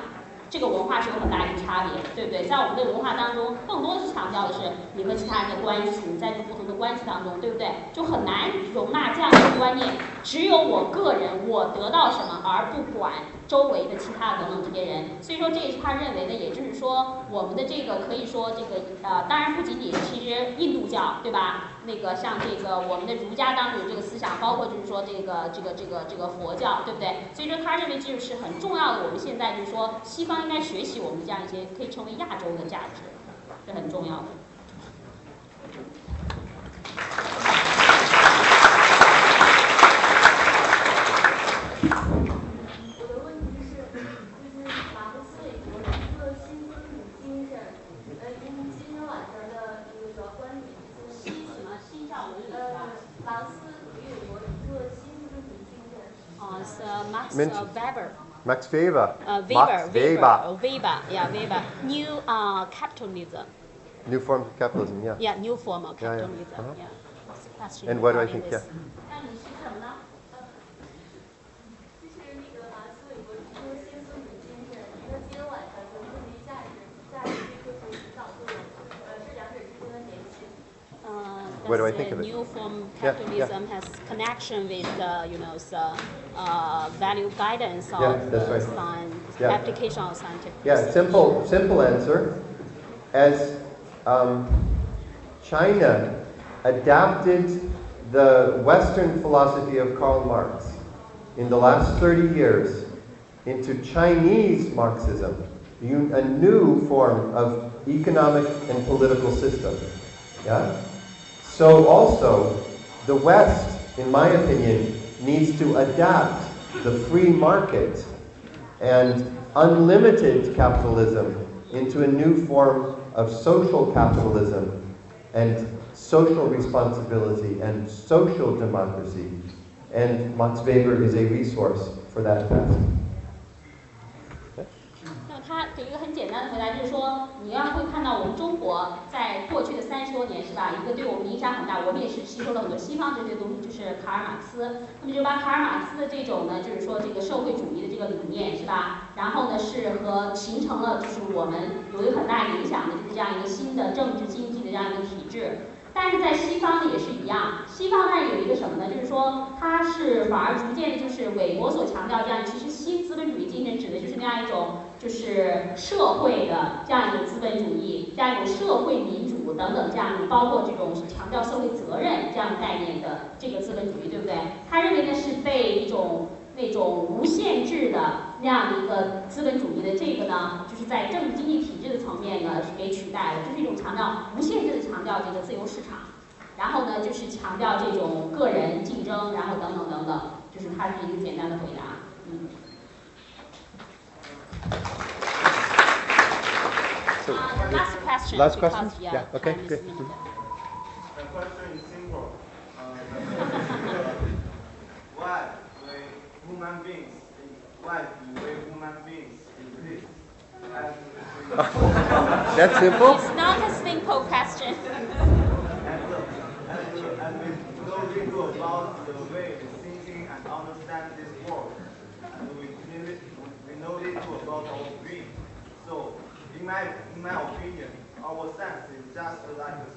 这个文化是有很大一个差别，对不对？在我们的文化当中，更多的是强调的是你和其他人的关系，你在这个不同的关系当中，对不对？就很难容纳这样的一个观念，只有我个人我得到什么，而不管周围的其他等等这些人。所以说，这也是他认为的，也就是说，我们的这个可以说这个当然不仅仅其实印度教，对吧？那个像这个我们的儒家当中有这个思想，包括就是说这个佛教，对不对？所以说他认为这就是很重要的。我们现在就是说，西方应该学习我们这样一些可以称为亚洲的价值，这很重要的。我的问题是，就是马克思韦伯的一个新宗主精神，您今天晚上的一个主要观点是新什么新教伦理是吧？马克思韦伯一个新宗主精神。是 Max Weber. Max Weber. Weber. Yeah, Weber. New capitalism. New form of capitalism, yeah. Yeah, new form of capitalism. Yeah. Question And what do I think? Yeah. 那你是什么呢？就是那个马克思韦伯提出新宗主精神，那今天晚上就分离价值对科学指导作用，这两者之间的联系。What do I think of it? New form capitalism has connection with value guidance of science, application of scientific. Yeah, simple answer. As China adapted the Western philosophy of Karl Marx in the last 30 years into Chinese Marxism, a new form of economic and political system. Yeah? So also, the West, in my opinion, needs to adapt the free market and unlimited capitalism into a new form of social capitalism and social responsibility and social democracy. And Max Weber is a resource for that task. 那他给一个很简单的回答，就是说，你要会看到我们中国在过去的30多年，是吧？一个对我们影响很大，我们也是吸收了很多西方这些东西，就是卡尔马克思。那么就把卡尔马克思的这种呢，就是说这个社会主义的这个理念，是吧？然后呢是和形成了就是我们有一个很大影响的，就是这样一个新的政治经济的这样一个体制。但是在西方呢也是一样，西方那有一个什么呢？就是说它是反而逐渐的，就是韦伯所强调这样，其实新资本主义精神指的就是那样一种就是社会的这样一种资本主义，这样一种社会民主等等这样，包括这种强调社会责任这样的概念的这个资本主义，对不对？他认为呢是被一种那种无限制的那样的一个资本主义的这个呢，就是在政治经济体制的层面呢是给取代了，就是一种强调无限制的强调这个自由市场，然后呢就是强调这种个人竞争，然后等等等等，就是他是一个简单的回答。So, last question. Last question? Because, Yeah. Okay. Good. The question is simple. Why do human beings exist? That's simple? It's not a simple question. And we know little about the way of thinking and understand this world. And we know little about our brain. So, in my opinion, our sense is just like a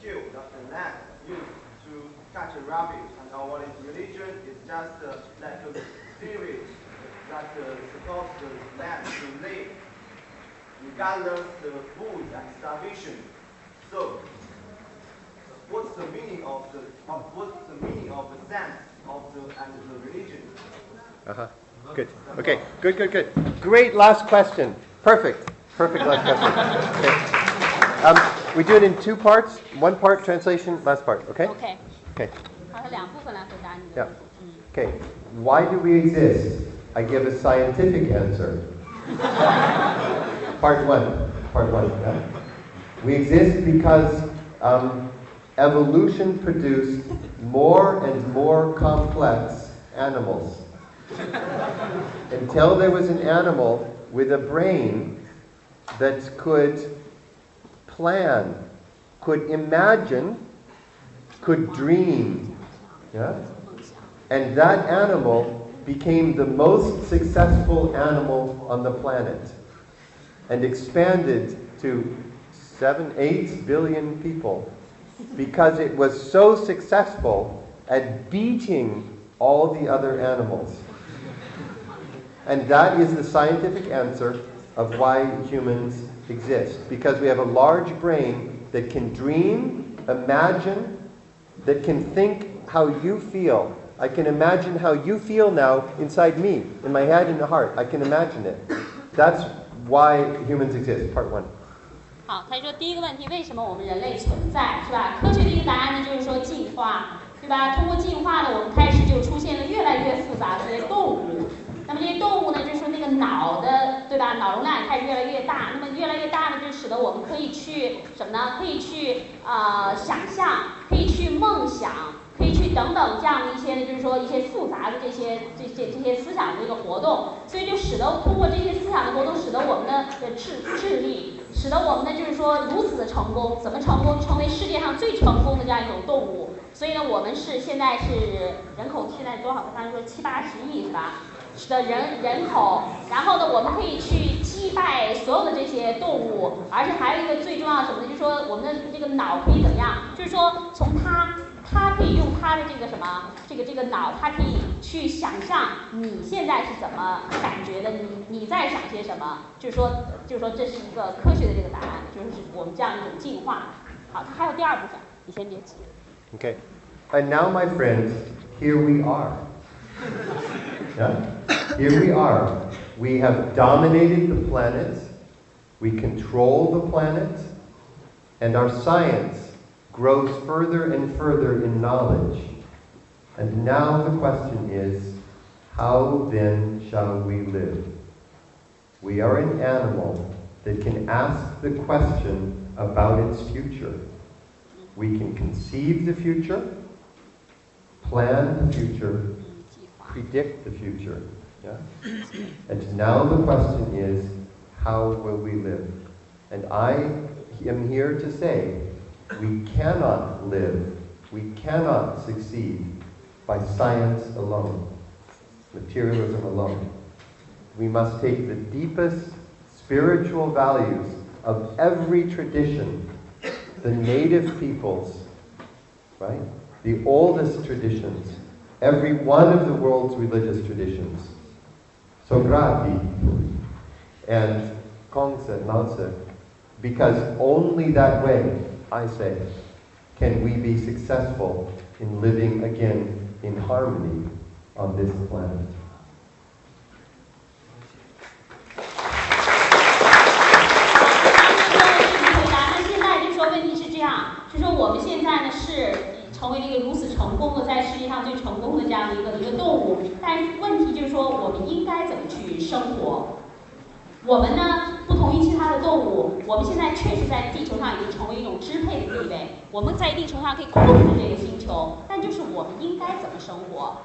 skill that the land used to catch a rabbit, and our religion is just like a spirit that supports the land to live, regardless the food and starvation. So, what's the meaning of the sense of the religion? Good. Okay. Good. Great last question. Perfect last question. Okay. We do it in 2 parts. 1 part translation, last part. Okay. OK。 Okay. 好，他2部分来回答你的 Yeah. 问题。Okay. Why do we exist? I give a scientific answer. Part 1. Yeah? We exist because evolution produced more and more complex animals. Until there was an animal with a brain that could plan, could imagine, could dream. Yeah? And that animal became the most successful animal on the planet and expanded to 7-8 billion people because it was so successful at beating all the other animals. And that is the scientific answer of why humans exist. Because we have a large brain that can dream, imagine, that can think how you feel. I can imagine how you feel now inside me, in my head and the heart. I can imagine it. That's why humans exist. Part 1. 好，他说第一个问题，为什么我们人类存在，是吧？科学的一个答案呢，就是说进化，对吧？通过进化呢，我们开始就出现了越来越复杂的这些动物。那么这些动物呢，就是说那个脑的，对吧？脑容量也开始越来越大。那么越来越大呢，就使得我们可以去什么呢？可以去想象，可以去梦想，可以去等等这样的一些呢，就是说一些复杂的这些思想的这个活动。所以就使得通过这些思想的活动，使得我们的智力，使得我们呢就是说如此的成功。怎么成功？成为世界上最成功的这样一种动物。所以呢，我们现在是人口现在多少？刚才说70-80亿是吧？的人口，然后呢，我们可以去击败所有的这些动物，而且还有一个最重要的什么呢？就是说我们的这个脑可以怎么样？就是说从它可以用它的这个什么，这个脑，它可以去想象你现在是怎么感觉的，你在想些什么？就是说这是一个科学的这个答案，就是我们这样一种进化。好，它还有第2部分，你先别急。Okay. And now, my friends, here we are. Yeah? Here we are. We have dominated the planet. We control the planet. And our science grows further and further in knowledge. And now the question is, how then shall we live? We are an animal that can ask the question about its future. We can conceive the future, plan the future, predict the future. Yeah? And now the question is, how will we live? And I am here to say, we cannot live, we cannot succeed by science alone, materialism alone. We must take the deepest spiritual values of every tradition, the native peoples, right? The oldest traditions, every one of the world's religious traditions, Socrates and Kongzi, Lao Tzu, because only that way, I say, can we be successful in living again in harmony on this planet. 我们现在呢是成为了一个如此成功的，在世界上最成功的这样的一个动物，但是问题就是说，我们应该怎么去生活？我们呢，不同于其他的动物，我们现在确实在地球上已经成为一种支配的地位，我们在一定程度上可以控制这个星球，但就是我们应该怎么生活？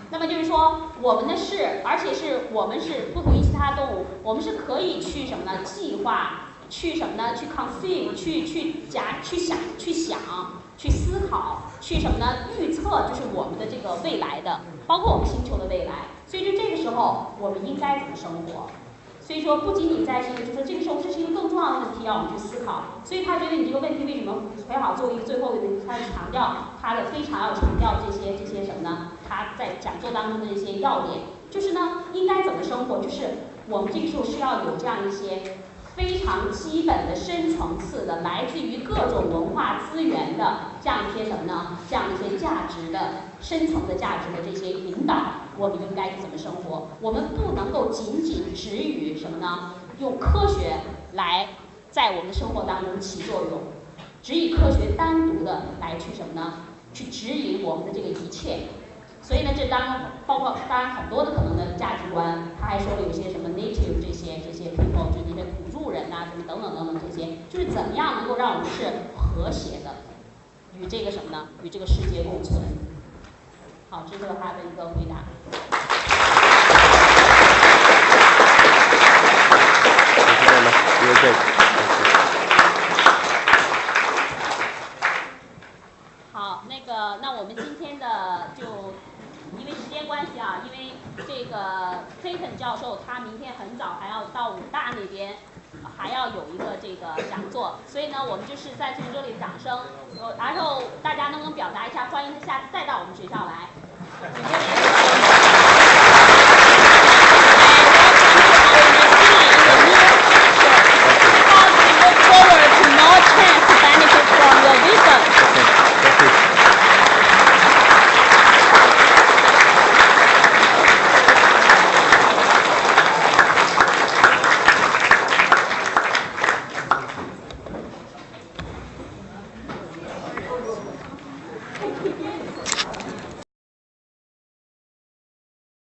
那么就是说，我们的而且是我们是不同于其他动物，我们是可以去什么呢？计划。去什么呢？去 conceive， 去想，去思考，去什么呢？预测，就是我们的这个未来的，包括我们星球的未来。所以就这个时候，我们应该怎么生活？所以说，不仅仅在是一个，就是说这个时候这是一个更重要的问题，要我们去思考。所以他觉得你这个问题为什么很好作为一个最后的，他强调他的非常要强调这些什么呢？他在讲座当中的这些要点，就是呢，应该怎么生活？就是我们这个时候是要有这样一些。非常基本的深层次的来自于各种文化资源的这样一些什么呢？这样一些价值的深层的价值的这些引导，我们应该怎么生活？我们不能够仅仅止于什么呢？用科学来在我们的生活当中起作用。只以科学单独的来去什么呢？去指引我们的这个一切。所以呢，这当然很多的可能的价值观，他还说了有些什么 native 这些 people， 就是那些土著人呐、什么等等等等这些，就是怎么样能够让我们是和谐的，与这个什么呢？与这个世界共存。好，这是他的一个回答。好，那我们今天的就因为时间关系啊，因为这个 Clayton 教授他明天很早还要到武大那边，还要有一个这个讲座，所以呢，我们就是在从这里掌声，然后大家能不能表达一下欢迎他下次再到我们学校来？